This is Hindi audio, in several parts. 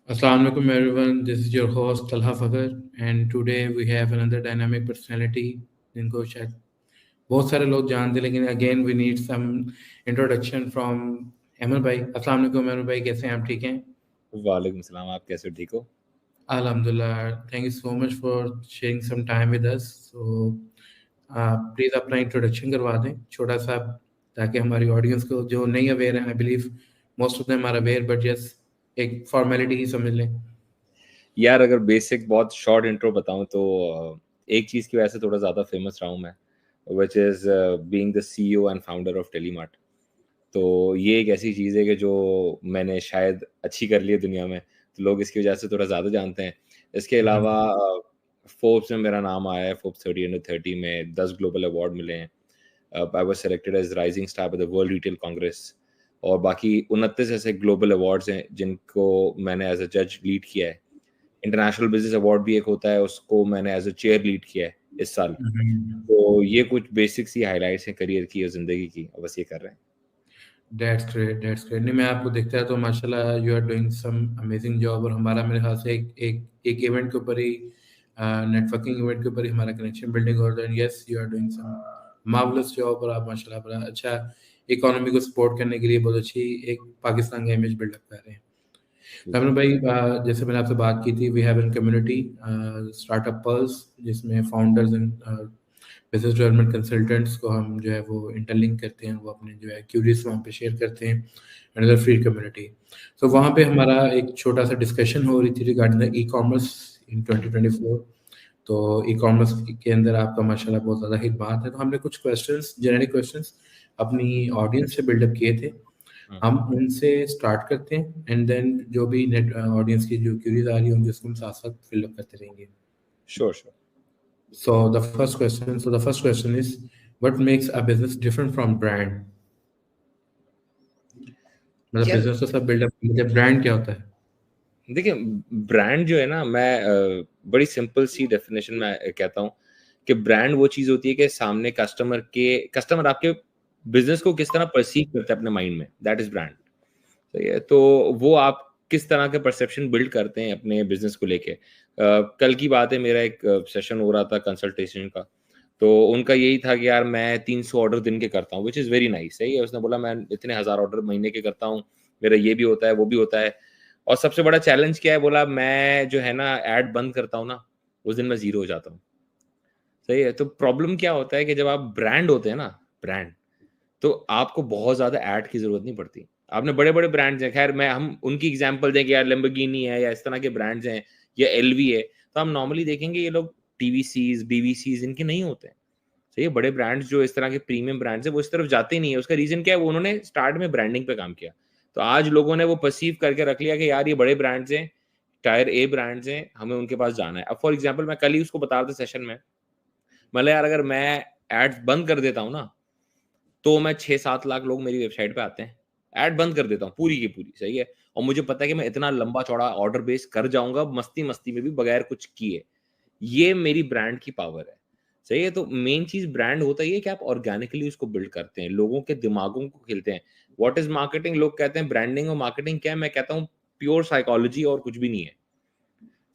Assalamu alaikum everyone. This is your host Talha Fakar, and today we have another dynamic personality जिनको शायद बहुत सारे लोग जानते हैं, लेकिन again we need some introduction from Ahmad भाई. अस्सलाम वालेकुम अहमद भाई, कैसे हैं आप? ठीक हैं? वालेकुम सलाम। आप कैसे हो? ठीक हो? Alhamdulillah. Thank you so much for sharing some time with us. So please अपना इंट्रोडक्शन करवा दें छोटा सा, ताकि हमारी ऑडियंस को जो नहीं अवेयर है, I believe most of them are aware, but just एक फॉर्मेलिटी ही समझ लें. यार अगर बेसिक बहुत शॉर्ट इंट्रो बताऊं तो एक चीज़ की वजह से थोड़ा ज़्यादा फेमस रहा हूं मैं, which is being the CEO and founder of Telemart. तो ये एक ऐसी चीज़ है कि जो मैंने शायद अच्छी कर ली है दुनिया में, तो लोग इसकी वजह से थोड़ा ज़्यादा जानते हैं. इसके अलावा फोर्ब्स में मेरा नाम आया है, फोर्ब्स 30 अंडर 30 में 10 ग्लोबल अवार्ड मिले हैं. I was selected as rising star at the world retail congress, और बाकी 29 ऐसे ग्लोबल अवार्ड्स हैं जिनको मैंने एज अ जज लीड किया है. इंटरनेशनल बिजनेस अवार्ड भी एक होता है, उसको मैंने एज अ चेयर लीड किया है इस साल. तो ये कुछ बेसिक सी हाइलाइट्स हैं करियर की और जिंदगी की, और बस ये कर रहे हैं. That's great, that's great. नहीं, मैं आपको देखता है तो माशाल्लाह you are doing some amazing job. और हमारा मेरे ख्याल से एक इवेंट के ऊपर ही, नेटवर्किंग इवेंट के ऊपर ही हमारा कनेक्शन बिल्डिंग हो रहा है. Yes, you are doing some marvellous job, और आप माशाल्लाह बड़ा अच्छा इकोनॉमी को सपोर्ट करने के लिए बहुत अच्छी एक पाकिस्तान का इमेज बिल्डअप कर रहे हैं. रमन भाई, जैसे मैंने आपसे बात की थी, we have an community startup pulse, जिसमें founders and business development consultants को हम जो है वो इंटरलिंक करते हैं, वो अपने जो है क्यूरीज वहाँ पे शेयर करते हैं. Another free community. तो वहाँ पे हमारा एक छोटा सा डिस्कशन हो रही थी रिगार्डिंग द ई कॉमर्स इन 2024. तो ई कॉमर्स के अंदर आपका माशाल्लाह बहुत ज़्यादा हिदमात है. तो हमने कुछ क्वेश्चंस, जेनेरिक क्वेश्चंस अपनी ऑडियंस से बिल्डअप किए थे. हम उनसे स्टार्ट करते हैं, एंड देन जो भी नेट ऑडियंस की जो क्यूरीज आ रही होंगी उसको हम साथ साथ फिलअप करते रहेंगे. Sure sure. So the first question is, what makes a business different from brand? मतलब यार बिजनेस तो सब बिल्डअप, मतलब ब्रांड क्या होता है? देखिए, ब्रांड जो है ना, मैं बड़ी सिंपल सी डेफिनेशन में कहता हूँ कि ब्रांड वो चीज़ होती है कि सामने कस्टमर आपके बिजनेस को किस तरह परसीव करता है अपने माइंड में, दैट इज ब्रांड. सही है. तो वो आप किस तरह के परसेप्शन बिल्ड करते हैं अपने बिजनेस को लेके. कल की बात है, मेरा एक सेशन हो रहा था कंसल्टेशन का. तो उनका यही था कि यार मैं 300 ऑर्डर दिन के करता हूँ, विच इज़ वेरी नाइस. सही है. उसने बोला मैं इतने 1000 ऑर्डर महीने के करता हूँ, मेरा ये भी होता है वो भी होता है. और सबसे बड़ा चैलेंज क्या है, बोला मैं जो है ना ऐड बंद करता हूँ ना, उस दिन मैं जीरो हो जाता हूँ. सही है. तो प्रॉब्लम क्या होता है कि जब आप ब्रांड होते हैं ना, ब्रांड, तो आपको बहुत ज़्यादा ऐड की ज़रूरत नहीं पड़ती. आपने बड़े-बड़े ब्रांड्स हैं, खैर मैं हम उनकी एग्ज़ाम्पल दें कि यार लैम्बोर्गिनी है या इस तरह के ब्रांड्स हैं या एलवी है, तो हम नॉर्मली देखेंगे ये लोग टीवीसीज़, बीवीसीज़ इनके नहीं होते हैं. तो ये बड़े ब्रांड्स जो इस तरह के प्रीमियम ब्रांड्स हैं, वो इस तरफ जाते ही नहीं है. उसका रीज़न क्या है, वो उन्होंने स्टार्ट में ब्रांडिंग पे काम किया. तो आज लोगों ने वो पर्सीव करके रख लिया कि यार ये बड़े ब्रांड्स हैं, टायर ए ब्रांड्स हैं, हमें उनके पास जाना है. अब फॉर एग्ज़ाम्पल मैं कल ही उसको बता रहा था सेशन में, मतलब यार अगर मैं एड्स बंद कर देता हूँ ना, तो मैं 6-7 लाख लोग मेरी वेबसाइट पे आते हैं. ऐड बंद कर देता हूँ पूरी की पूरी. सही है. और मुझे पता है कि मैं इतना लंबा चौड़ा ऑर्डर बेस कर जाऊँगा मस्ती-मस्ती में भी बगैर कुछ किए. ये मेरी ब्रांड की पावर है. सही है. तो मेन चीज़ ब्रांड होता ये है कि आप ऑर्गेनिकली उसको बिल्ड करते हैं, लोगों के दिमागों को खेलते हैं. What is marketing? लोग कहते हैं ब्रांडिंग और मार्केटिंग क्या है? मैं कहता हूँ प्योर साइकोलॉजी और कुछ भी नहीं है.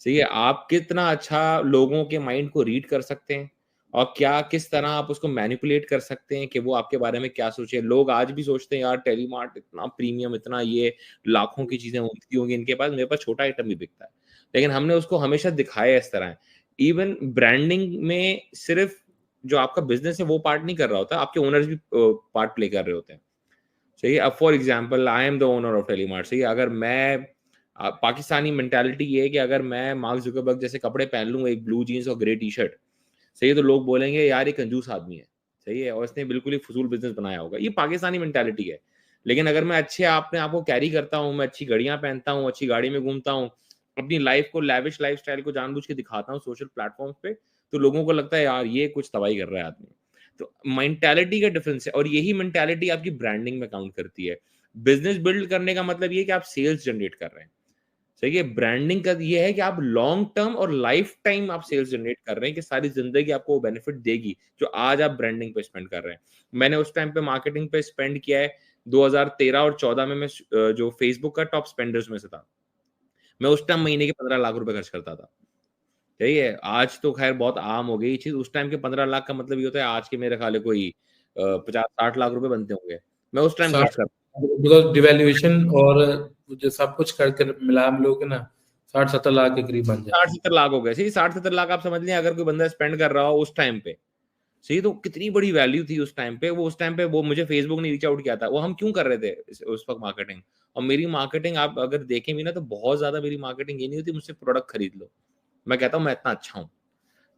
सही है. आप कितना अच्छा लोगों के माइंड को रीड कर सकते हैं और क्या किस तरह आप उसको मैनिपुलेट कर सकते हैं कि वो आपके बारे में क्या सोचे. लोग आज भी सोचते हैं यार टेलीमार्ट इतना प्रीमियम, इतना ये लाखों की चीजें होती होंगी इनके पास, मेरे पास छोटा आइटम भी बिकता है. लेकिन हमने उसको हमेशा दिखाया इस तरह है. इवन ब्रांडिंग में सिर्फ जो आपका बिजनेस है वो पार्ट नहीं कर रहा होता, आपके ओनर्स भी पार्ट प्ले कर रहे होते हैं. सही है. अब for example I am the owner of Telemart. सही है. अगर मैं पाकिस्तानी मेंटालिटी ये है कि अगर मैं मार्क जुकरबर्ग जैसे कपड़े पहन लूँ, एक ब्लू जीन्स और ग्रे टी शर्ट, सही है, तो लोग बोलेंगे यार ये कंजूस आदमी है. सही है. और इसने बिल्कुल ही फजूल बिजनेस बनाया होगा. ये पाकिस्तानी मेंटालिटी है. लेकिन अगर मैं अच्छे अपने आप को कैरी करता हूँ, मैं अच्छी घड़ियां पहनता हूँ, अच्छी गाड़ी में घूमता हूँ, अपनी लाइफ को लैविश लाइफस्टाइल को जानबूझ के दिखाता हूँ सोशल प्लेटफॉर्म्स पे, तो लोगों को लगता है यार ये कुछ तबाही कर रहा है आदमी. तो मेंटालिटी का डिफरेंस है, और यही मेंटालिटी आपकी ब्रांडिंग में काउंट करती है. बिजनेस बिल्ड करने का मतलब ये है कि आप सेल्स जनरेट कर रहे हैं. सही है. ब्रांडिंग का ये है कि आप लॉन्ग टर्म और लाइफ टाइम आप सेल्स जनरेट कर रहे हैं, कि सारी जिंदगी आपको वो बेनिफिट देगी जो आज आप ब्रांडिंग पे स्पेंड कर रहे हैं. मैंने उस टाइम पे मार्केटिंग पे स्पेंड किया है. 2013 और 14 में मैं जो फेसबुक का टॉप स्पेंडर्स में से था. मैं उस टाइम महीने के 15 लाख रुपए खर्च करता था। सही है, आज तो खैर बहुत आम हो गई ये चीज़। उस टाइम के 15 लाख का मतलब ये होता है आज के मेरे ख्याल है कोई 50-60 लाख रुपए बनते होंगे। मैं उस टाइम खर्च 60 करता। बिकॉज डिवैल्यूएशन और जो सब कुछ कर मिला मिलोगे ना 60-70 लाख के करीब बन जाता है। 60-70 लाख हो गए। सही 60-70 लाख आप समझ लें अगर कोई बंदा स्पेंड कर रहा हो उस टाइम पे। सही तो कितनी बड़ी वैल्यू थी उस टाइम पे। वो उस टाइम पे वो मुझे फेसबुक ने रीच आउट किया था। वो हम क्यों कर रहे थे उस वक़्त मार्केटिंग। और मेरी मार्केटिंग आप अगर देखें भी ना तो बहुत ज़्यादा मेरी मार्केटिंग ये नहीं होती मुझसे प्रोडक्ट खरीद लो। मैं कहता हूँ मैं इतना अच्छा हूँ।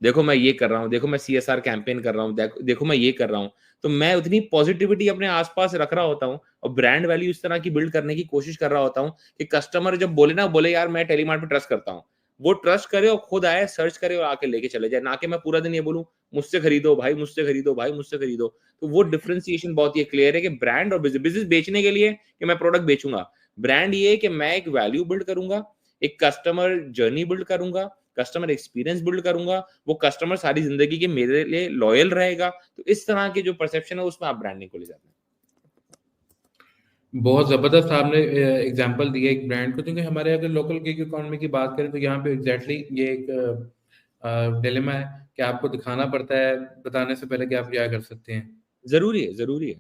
देखो मैं ये कर रहा हूँ, देखो मैं सीएसआर कैंपेन कर रहा हूँ, देखो मैं ये कर रहा हूँ। तो मैं उतनी पॉजिटिविटी अपने आस-पास रख रहा होता हूँ और ब्रांड वैल्यू इस तरह की बिल्ड करने की कोशिश कर रहा होता हूँ कि कस्टमर जब बोले ना बोले यार मैं टेलीमार्ट पे ट्रस्ट करता हूँ। वो ट्रस्ट करे और खुद आए, सर्च करे और आके लेके चले जाए। ना कि मैं पूरा दिन ये बोलूँ मुझसे खरीदो भाई, मुझसे खरीदो भाई, मुझसे खरीदो। तो वो डिफरेंशिएशन बहुत ये क्लियर है कि ब्रांड और बिज़नेस बेचने के लिए कि मैं प्रोडक्ट बेचूँगा। ब्रांड ये है कि मैं एक वैल्यू बिल्ड करूँगा, एक कस्टमर जर्नी बिल्ड करूँगा, कस्टमर एक्सपीरियंस बिल्ड करूँगा, वो कस्टमर सारी ज़िंदगी के मेरे लिए लॉयल रहेगा। तो इस तरह के जो परसेप्शन है उसमें आप ब्रांडिंग को ले जाते हैं। बहुत ज़बरदस्त आपने एग्जांपल दिया एक ब्रांड को, क्योंकि हमारे अगर लोकल गिग इकोनॉमी की बात करें तो यहाँ पे एग्जैक्टली ये एक डिलेमा है कि आपको दिखाना पड़ता है बताने से पहले कि आप क्या कर सकते हैं। ज़रूरी है, ज़रूरी है।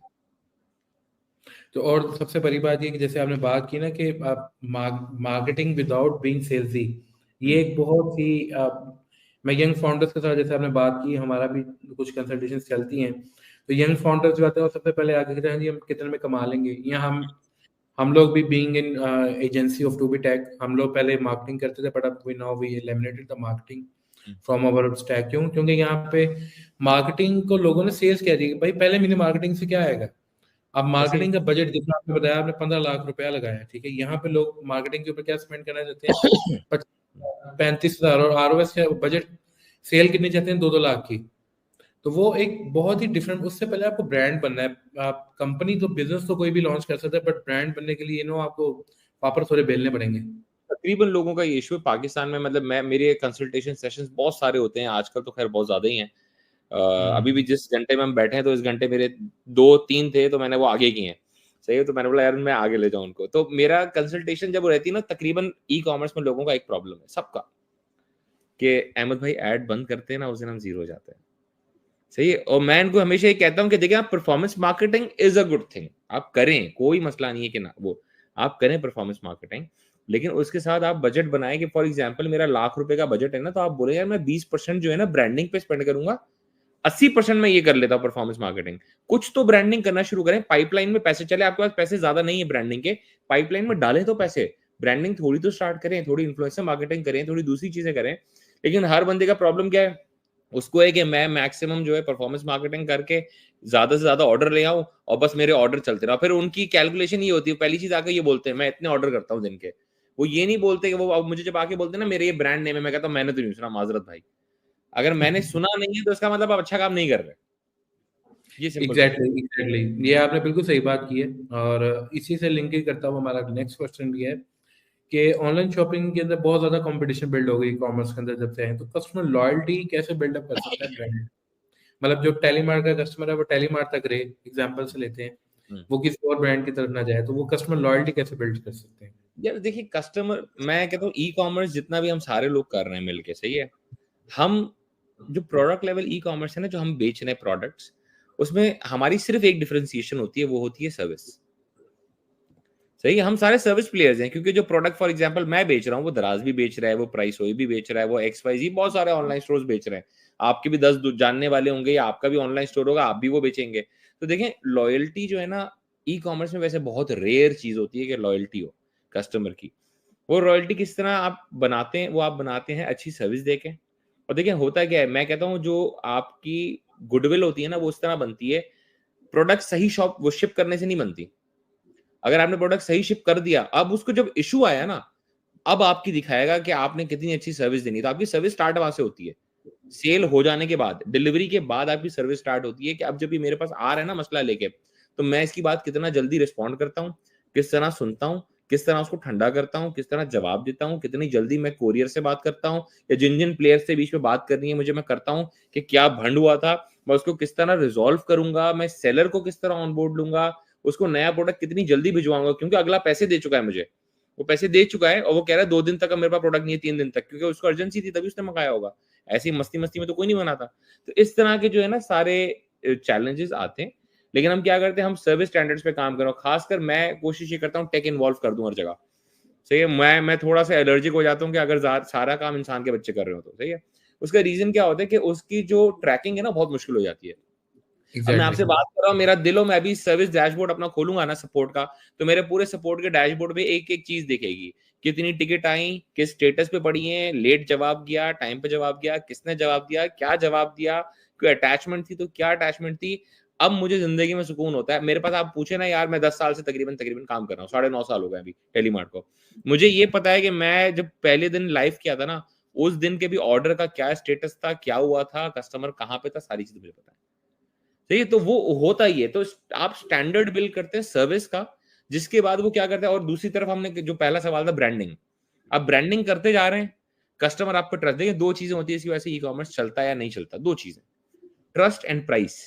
तो और सबसे बड़ी बात ये कि जैसे आपने बात की ना कि आप मार्केटिंग विदाउट बीइंग सेल्सी, हुँ, ये एक बहुत ही मैं यंग फाउंडर्स के साथ जैसे आपने बात की, हमारा भी कुछ कंसल्टेशन चलती हैं, तो यंग फाउंडर्स जो आते हैं वो सबसे पहले आगे कहते हैं जी हम कितने में कमा लेंगे। यहाँ हम लोग भी being in agency of to be tech, हम लोग पहले मार्केटिंग करते थे, बट अब we now we eliminated the marketing hmm. From our stack. क्यों? क्योंकि यहाँ पे मार्केटिंग को लोगों ने सेल्स कह दी कि भाई पहले महीने मार्केटिंग से क्या आएगा। अब ऐसे ही मार्केटिंग का बजट जितना आपने बताया, आपने 15 लाख रुपया लगाया, ठीक है। यहाँ पे लोग मार्केटिंग के ऊपर क्या स्पेंड करना चाहते हैं? 35,000, और आरओएस का बजट सेल कितनी चाहते हैं? 2-2 लाख की। तो वो एक बहुत ही डिफरेंट, उससे पहले आपको ब्रांड बनना है। आप कंपनी तो बिजनेस तो कोई भी लॉन्च कर सकता है, बट ब्रांड बनने के लिए आपको पापड़ थोड़े बेलने पड़ेंगे। तकरीबन लोगों का ये इश्यू है पाकिस्तान में मतलब मैं मेरे कंसल्टेशन सेशंस बहुत सारे होते हैं आजकल तो खैर बहुत ज़्यादा ही हैं। अभी भी हम्म। जिस घंटे में हम बैठे हैं तो इस घंटे मेरे 2-3 थे तो मैंने वो आगे किए हैं। सही है तो मैंने बोला यार मैं आगे ले जाऊँ उनको। तो मेरा कंसल्टेशन जब वो रहती है ना तकरीबन ई-कॉमर्स में लोगों का एक प्रॉब्लम है सबका कि अहमद भाई ऐड बंद करते हैं ना उस दिन हम ज़ीरो हो जाते हैं। सही है और मैं इनको हमेशा ये कहता हूँ कि देखिए आप performance marketing is a good thing आप करें, कोई मसला नहीं है कि ना वो आप करें परफॉर्मेंस मार्केटिंग, लेकिन उसके साथ आप बजट बनाएँ कि फॉर एग्ज़ाम्पल मेरा लाख रुपए का बजट है ना, तो आप बोले यार मैं 20% जो है ना ब्रांडिंग पे स्पेंड करूँगा, 80% मैं ये कर लेता हूँ परफॉर्मेंस मार्केटिंग। कुछ तो ब्रांडिंग करना शुरू करें, पाइपलाइन में पैसे चले, आपके पास पैसे ज़्यादा नहीं है ब्रांडिंग के, पाइपलाइन में डालें तो पैसे, ब्रांडिंग थोड़ी तो स्टार्ट करें, थोड़ी इन्फ्लुएंसर मार्केटिंग करें, थोड़ी दूसरी चीज़ें करें। लेकिन हर बंदे का प्रॉब्लम क्या है? उसको है कि मैं मैक्सिमम जो है परफॉर्मेंस मार्केटिंग करके ज़्यादा से ज़्यादा ऑर्डर ले आऊँ और बस मेरे ऑर्डर चलते रहो। फिर उनकी कैलकुलेशन ये होती है, पहली चीज़ आके ये बोलते हैं, मैं इतने ऑर्डर करता हूँ दिन के। वो ये नहीं बोलते कि वो अब मुझे जब आके बोलते हैं ना मेरे ये ब्रांड नेम है, मैं कहता हूँ मैंने तो नहीं सुना माज़रत भाई। अगर मैंने सुना नहीं है तो इसका मतलब आप अच्छा काम नहीं कर रहे। ये सिंपल सा एग्जैक्टली एग्जैक्टली, ये आपने बिल्कुल सही बात की है। और इसी से लिंक करता हुआ हमारा नेक्स्ट क्वेश्चन भी है कि ऑनलाइन शॉपिंग के अंदर बहुत ज्यादा कंपटीशन बिल्ड हो गई कॉमर्स के अंदर जब से है, तो कस्टमर लॉयल्टी कैसे बिल्डअप कर सकता है ब्रांड? मतलब जो टेलीमार्ट का कस्टमर है वो टेलीमार्ट तक रहे, एग्जांपल से लेते हैं, हुँ। वो किसी और ब्रांड की तरफ ना जाए, तो वो कस्टमर लॉयल्टी कैसे बिल्ड कर सकते हैं? यार देखिए कस्टमर मैं कहता हूँ ई-कॉमर्स जितना भी हम सारे लोग कर रहे हैं मिलके, सही है? हम जो प्रोडक्ट लेवल ई-कॉमर्स है ना, जो हम बेच रहे हैं प्रोडक्ट्स, उसमें हमारी सिर्फ़ एक डिफरेंशिएशन होती है, वो होती है सर्विस। सही है, हम सारे सर्विस प्लेयर्स हैं क्योंकि जो प्रोडक्ट फॉर एग्जांपल मैं बेच रहा हूँ, वो दराज़ भी बेच रहा है, वो प्राइसओई भी बेच रहा है, वो एक्सवाईज़ेड बहुत सारे ऑनलाइन स्टोर्स बेच रहे हैं। आपके भी 10 जानने वाले होंगे या आपका भी ऑनलाइन स्टोर होगा, आप भी वो बेचेंगे। तो देखें लॉयल्टी जो है ना, ई-कॉमर्स में वैसे बहुत रेयर चीज़ होती है कि लॉयल्टी हो कस्टमर की। वो रॉयल्टी किस तरह आप बनाते हैं, वो आप बनाते हैं अच्छी सर्विस देके। और देखिए होता क्या है, मैं कहता हूँ जो आपकी गुडविल होती है ना, वो उस तरह बनती है, प्रोडक्ट सही शॉप वो शिप करने से नहीं बनती। अगर आपने प्रोडक्ट सही शिप कर दिया, अब उसको जब इश्यू आया ना, अब आपकी दिखाएगा कि आपने कितनी अच्छी सर्विस देनी है। तो आपकी सर्विस स्टार्ट वहाँ से होती है। सेल हो जाने के बाद, डिलीवरी के बाद आपकी सर्विस स्टार्ट होती है कि अब जब ये मेरे पास आ रहा है ना मसला लेके, तो मैं इसकी बात कितना जल्दी रिस्पॉन्ड करता हूँ, किस तरह सुनता हूँ, किस तरह उसको ठंडा करता हूँ, किस तरह जवाब देता हूँ, कितनी जल्दी मैं कोरियर से बात करता हूँ या जिन-जिन प्लेयर्स से बीच में बात करनी है मुझे मैं करता हूँ कि क्या भंड हुआ था, मैं उसको किस तरह रिज़ॉल्व करूँगा, मैं सेलर को किस तरह ऑन बोर्ड लूँगा, उसको नया प्रोडक्ट कितनी जल्दी भिजवाऊँगा क्योंकि अगला पैसे दे चुका है मुझे। वो पैसे दे चुका है और वो कह रहा है 2 दिन तक अब मेरे पास प्रोडक्ट नहीं है, 3 दिन तक, क्योंकि उसको अर्जेंसी थी तभी उसने मंगाया होगा। ऐसी मस्ती मस्ती में तो कोई नहीं बनाता। तो इस तरह के जो है ना सारे चैलेंजेस आते हैं, लेकिन हम क्या करते हैं, हम सर्विस स्टैंडर्ड्स पे काम कर रहे हो। खासकर मैं कोशिश ये करता हूँ टेक इन्वॉल्व कर दूं हर जगह। सही है, मैं थोड़ा सा एलर्जिक हो जाता हूँ कि अगर सारा काम इंसान के बच्चे कर रहे हो तो। सही है, उसका रीजन क्या होता है कि उसकी जो ट्रैकिंग है ना बहुत मुश्किल हो जाती है। अब मैं एग्जैक्टली। आपसे बात कर रहा हूँ, मेरा दिल हो, मैं अभी सर्विस डैशबोर्ड अपना खोलूंगा ना सपोर्ट का, तो मेरे पूरे सपोर्ट के डैशबोर्ड पे एक एक चीज दिखेगी, कितनी टिकट आई, किस स्टेटस पे पड़ी है, लेट जवाब दिया, टाइम पे जवाब दिया, किसने जवाब दिया, क्या जवाब दिया, कोई अटैचमेंट थी तो क्या अटैचमेंट थी। अब मुझे जिंदगी में सुकून होता है। मेरे पास आप पूछे ना यार, मैं 10 साल से तकरीबन तकरीबन काम कर रहा हूँ, 9.5 साल हो गए अभी टेलीमार्ट को। मुझे ये पता है कि मैं जब पहले दिन लाइव किया था ना, उस दिन के भी ऑर्डर का क्या स्टेटस था, क्या हुआ था, कस्टमर कहाँ पे था, सारी चीज मुझे पता है। सही है, तो वो होता ही है। तो आप स्टैंडर्ड बिल्ड करते हैं सर्विस का, जिसके बाद वो क्या करता है। और दूसरी तरफ हमने जो पहला सवाल था ब्रांडिंग, अब ब्रांडिंग करते जा रहे हैं, कस्टमर आप पर ट्रस्ट। देखिए 2 चीजें होती है इसकी वजह से ई कॉमर्स चलता है या नहीं चलता, 2 चीजें, ट्रस्ट एंड प्राइस।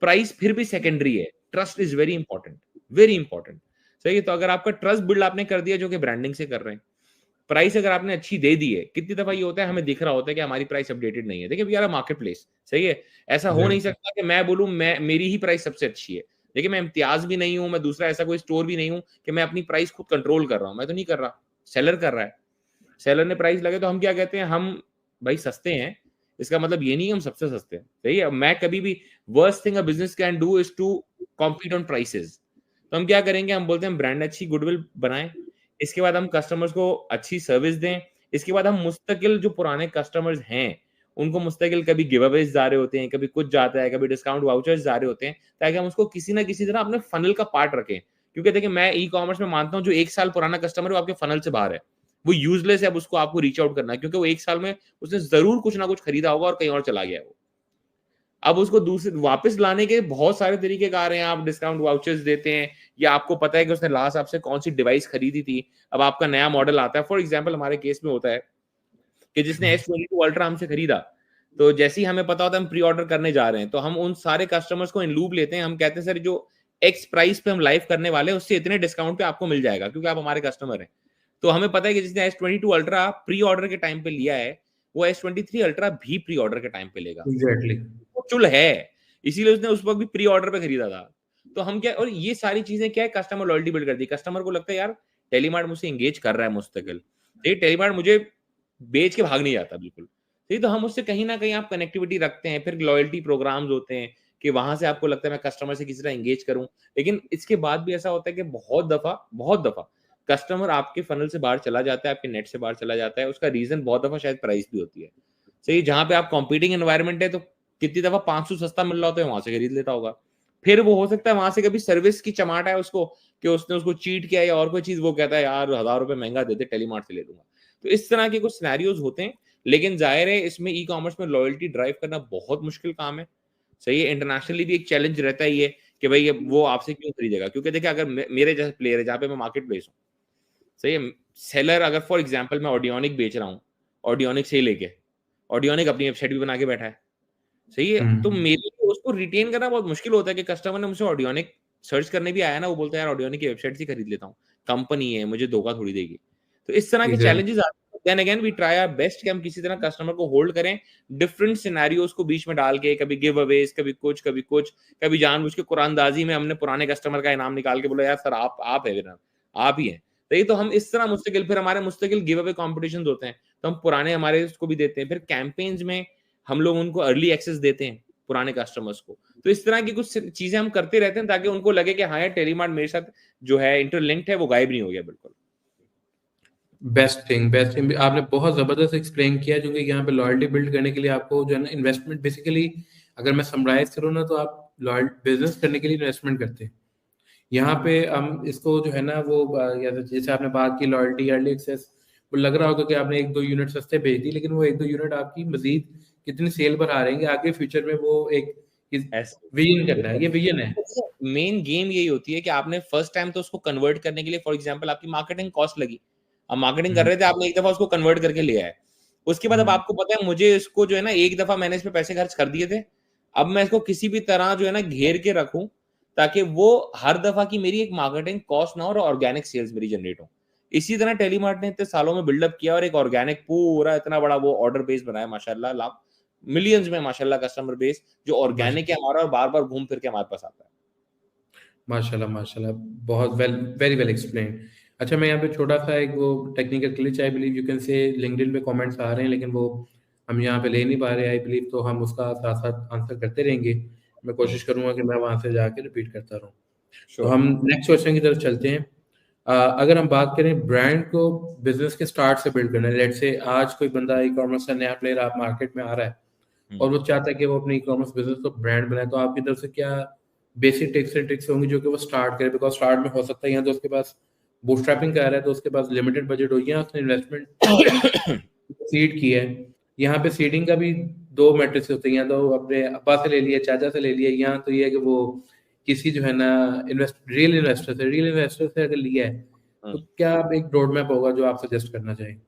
प्राइस फिर भी सेकेंडरी है, trust is very important, very important. सही है, तो अगर आपका ट्रस्ट बिल्ड आपने कर दिया जो कि ब्रांडिंग से कर रहे हैं, प्राइस अगर आपने अच्छी दे दी है, कितनी दफा ये होता है हमें दिख रहा होता है कि हमारी प्राइस अपडेटेड नहीं है। देखिए यार मार्केट प्लेस, सही है, ऐसा हो नहीं सकता कि मैं बोलूं मैं मेरी ही प्राइस सबसे अच्छी है। देखिए मैं इम्तियाज भी नहीं हूं, मैं दूसरा ऐसा कोई स्टोर भी नहीं हूं कि मैं अपनी प्राइस खुद कंट्रोल कर रहा हूं, मैं तो नहीं कर रहा, सेलर कर रहा है। सेलर ने प्राइस लगे तो हम क्या कहते हैं, हम भाई सस्ते हैं, इसका मतलब ये नहीं हम सबसे सस्ते हैं। सही है, मैं कभी भी worst thing a business can do is to compete on prices. तो हम क्या करेंगे, हम बोलते हैं ब्रांड अच्छी गुडविल बनाएं, इसके बाद हम कस्टमर्स को अच्छी सर्विस दें, इसके बाद हम मुस्तकिल जो पुराने कस्टमर्स हैं उनको मुस्तकिल कभी गिव अवेज जा रहे होते हैं, कभी कुछ जाता है, कभी डिस्काउंट वाउचर्स जा रहे होते हैं, ताकि हम उसको किसी ना किसी तरह अपने फनल का पार्ट रखें। क्योंकि देखिए मैं ई कॉमर्स में मानता हूँ जो 1 साल पुराना कस्टमर है वो आपके फनल से बाहर है, वो यूजलेस है। अब उसको आपको रीच आउट करना है, क्योंकि वो 1 साल में उसने जरूर कुछ ना कुछ खरीदा होगा और कहीं और चला गया है वो। अब उसको दूसरे वापस लाने के बहुत सारे तरीके कार हैं। आप डिस्काउंट वाउचर्स देते हैं, या आपको पता है कि उसने लास्ट आपसे कौन सी डिवाइस खरीदी थी, अब आपका नया मॉडल आता है। फॉर एग्जांपल हमारे केस में होता है कि जिसने S22 अल्ट्रा हमसे खरीदा, तो जैसे ही हमें पता होता है हम प्री ऑर्डर करने जा रहे हैं, तो हम उन सारे कस्टमर्स को इन लूप लेते हैं। हम कहते हैं सर जो एक्स प्राइस पे हम लाइव करने वाले हैं उससे इतने डिस्काउंट पे आपको मिल जाएगा, क्योंकि आप हमारे कस्टमर हैं। तो हमें पता है कि जिसने S22 अल्ट्रा प्री ऑर्डर के टाइम पे लिया है, वो S23 अल्ट्रा भी प्री ऑर्डर के टाइम पे लेगा। एग्जैक्टली। वो चुल है, इसीलिए उसने उस वक्त भी प्री ऑर्डर पे खरीदा था। तो हम क्या, और ये सारी चीजें क्या है, कस्टमर लॉयल्टी बिल्ड करती है। कस्टमर को लगता है यार टेलीमार्ट मुझसे एंगेज कर रहा है मुस्तकिल, ये टेलीमार्ट मुझे बेच के भाग नहीं जाता बिल्कुल। सही, तो हम उससे कहीं ना कहीं आप कनेक्टिविटी रखते हैं। फिर लॉयल्टी प्रोग्राम्स होते हैं कि वहां से आपको लगता है मैं कस्टमर से किसी तरह एंगेज करूं। लेकिन इसके बाद भी ऐसा होता है कि बहुत दफा कस्टमर आपके फनल से बाहर चला जाता है, आपके नेट से बाहर चला जाता है। उसका रीजन बहुत दफा शायद प्राइस भी होती है। सही, जहां पे आप कॉम्पीटिंग एनवायरनमेंट है तो कितनी दफा 500 सस्ता मिल रहा होता है, वहां से खरीद लेता होगा। फिर वो हो सकता है वहां से कभी सर्विस की चमाट है उसको, कि उसने उसको चीट किया या और कोई चीज, वो कहता है यार 1000 रुपए महंगा देते, टेलीमार्ट से ले लूंगा। तो इस तरह के कुछ सिनेरियोज होते हैं। लेकिन जाहिर है इसमें ई कॉमर्स में लॉयल्टी ड्राइव करना बहुत मुश्किल काम है। सही है, इंटरनेशनली भी एक चैलेंज रहता ही है कि भाई वो आपसे क्यों खरीदेगा। क्योंकि देखिए अगर मेरे जैसे प्लेयर है जहाँ पे मैं मार्केट प्लेस हूँ, सही है, सेलर अगर फॉर एग्जाम्पल मैं ऑडियोनिक बेच रहा हूँ, ऑडियोनिक से लेके ऑडियोनिक अपनी वेबसाइट भी बना के बैठा है, सही है, तो मेरे लिए उसको रिटेन करना बहुत मुश्किल होता है कि कस्टमर ने मुझसे ऑडियोनिक सर्च करने भी आया ना, वो बोलता है यार ऑडियोनिक की वेबसाइट से खरीद लेता हूँ, कंपनी है मुझे धोखा थोड़ी देगी। तो इस तरह के एग्जैक्टली। चैलेंजेस आते हैं। Then again we try our best कि हम किसी तरह कस्टमर को होल्ड करें, डिफरेंट सिनेरियोज को बीच में डाल के, कभी गिव अवेज, कभी कुछ कभी कुछ, कभी जानबूझ के कुरानदाजी में हमने पुराने कस्टमर का इनाम निकाल के बोला यार सर आप है विनर, आप ही हैं। तो ये तो हम इस तरह मुस्तकिल, फिर हमारे मुस्तकिल गिव अवे कॉम्पिटिशन होते हैं, तो हम पुराने हमारे उसको भी देते हैं। फिर कैंपेन्स में हम लोग उनको अर्ली एक्सेस देते हैं पुराने कस्टमर्स को। तो इस तरह की कुछ चीजें हम करते रहते हैं ताकि उनको लगे कि हाँ यार टेलीमार्ट मेरे साथ जो है इंटरलिंक्ड है, वो गायब नहीं हो गया बिल्कुल। बेस्ट थिंग आपने बहुत ज़बरदस्त एक्सप्लेन किया, जो कि यहाँ पे लॉयल्टी बिल्ड करने के लिए आपको जो है ना इन्वेस्टमेंट बेसिकली, अगर मैं समराइज करूँ ना, तो आप लॉयल बिजनेस करने के लिए इन्वेस्टमेंट करते हैं। यहाँ पे हम इसको जो है ना वो या तो जैसे आपने बात की लॉयल्टी अर्ली एक्सेस, वो लग रहा होगा कि आपने 1-2 यूनिट सस्ते भेज दी, लेकिन वो 1-2 यूनिट आपकी मजीद कितनी सेल पर आ रहेंगे आगे फ्यूचर में, वो एक विजन करना है, ये विजन है। मेन गेम यही होती है कि आपने फर्स्ट टाइम तो उसको कन्वर्ट करने के लिए, फॉर एग्जांपल आपकी मार्केटिंग कॉस्ट लगी, अब मार्केटिंग कर रहे थे आपने, एक दफा उसको कन्वर्ट करके लिया है, उसके बाद अब आपको पता है मुझे इसको जो है ना एक दफा मैंने इस पे पैसे खर्च कर दिए थे, अब मैं इसको किसी भी तरह जो है ना घेर के रखूं ताकि वो हर दफा की मेरी एक मार्केटिंग कॉस्ट ना हो और ऑर्गेनिक सेल्स मेरी जनरेट हो। इसी तरह टेलीमार्ट ने इतने सालों में बिल्डअप किया और एक ऑर्गेनिक पूरा इतना बड़ा वो ऑर्डर बेस बनाया माशाल्लाह, लाख मिलियंस में माशाल्लाह कस्टमर बेस जो ऑर्गेनिक है हमारा और बार-बार घूम फिर के हमारे पास आता है। माशाल्लाह, माशाल्लाह, बहुत वेरी वेल एक्सप्लेन्ड। अच्छा, मैं यहाँ पे छोटा-सा एक वो technical glitch I believe you can say LinkedIn पे कमेंट्स आ रहे हैं, लेकिन वो हम यहाँ पे ले नहीं पा रहे आई बिलीव, तो हम उसका साथ-साथ आंसर करते रहेंगे। मैं कोशिश करूँगा कि मैं वहाँ से जाके रिपीट करता रहूँ। तो श्योर। हम नेक्स्ट क्वेश्चन की तरफ चलते हैं। अगर हम बात करें ब्रांड को बिज़नेस के स्टार्ट से बिल्ड करना है, लेट्स से आज कोई बंदा ई-कॉमर्स का नया प्लेयर आप मार्केट में आ रहा है और वो चाहता है कि वो अपने ई-कॉमर्स बिज़नेस को ब्रांड बनाए, तो आपकी तरफ से क्या बेसिक टिप्स एंड ट्रिक्स होंगी जो कि वो स्टार्ट करे? बिकॉज़ स्टार्ट में हो सकता है या तो उसके पास बूटस्ट्रैपिंग कर रहा है, तो उसके पास लिमिटेड बजट हो या उसने इन्वेस्टमेंट सीड की है। यहाँ पे सीडिंग का भी 2 मैट्रिक्स होते हैं, या तो अपने अब्बा से ले लिया, चाचा से ले लिया, या तो ये है कि वो किसी जो है ना रियल इन्वेस्टर से अगर लिया है, तो क्या आप एक रोड मैप होगा जो आप सजेस्ट करना चाहें?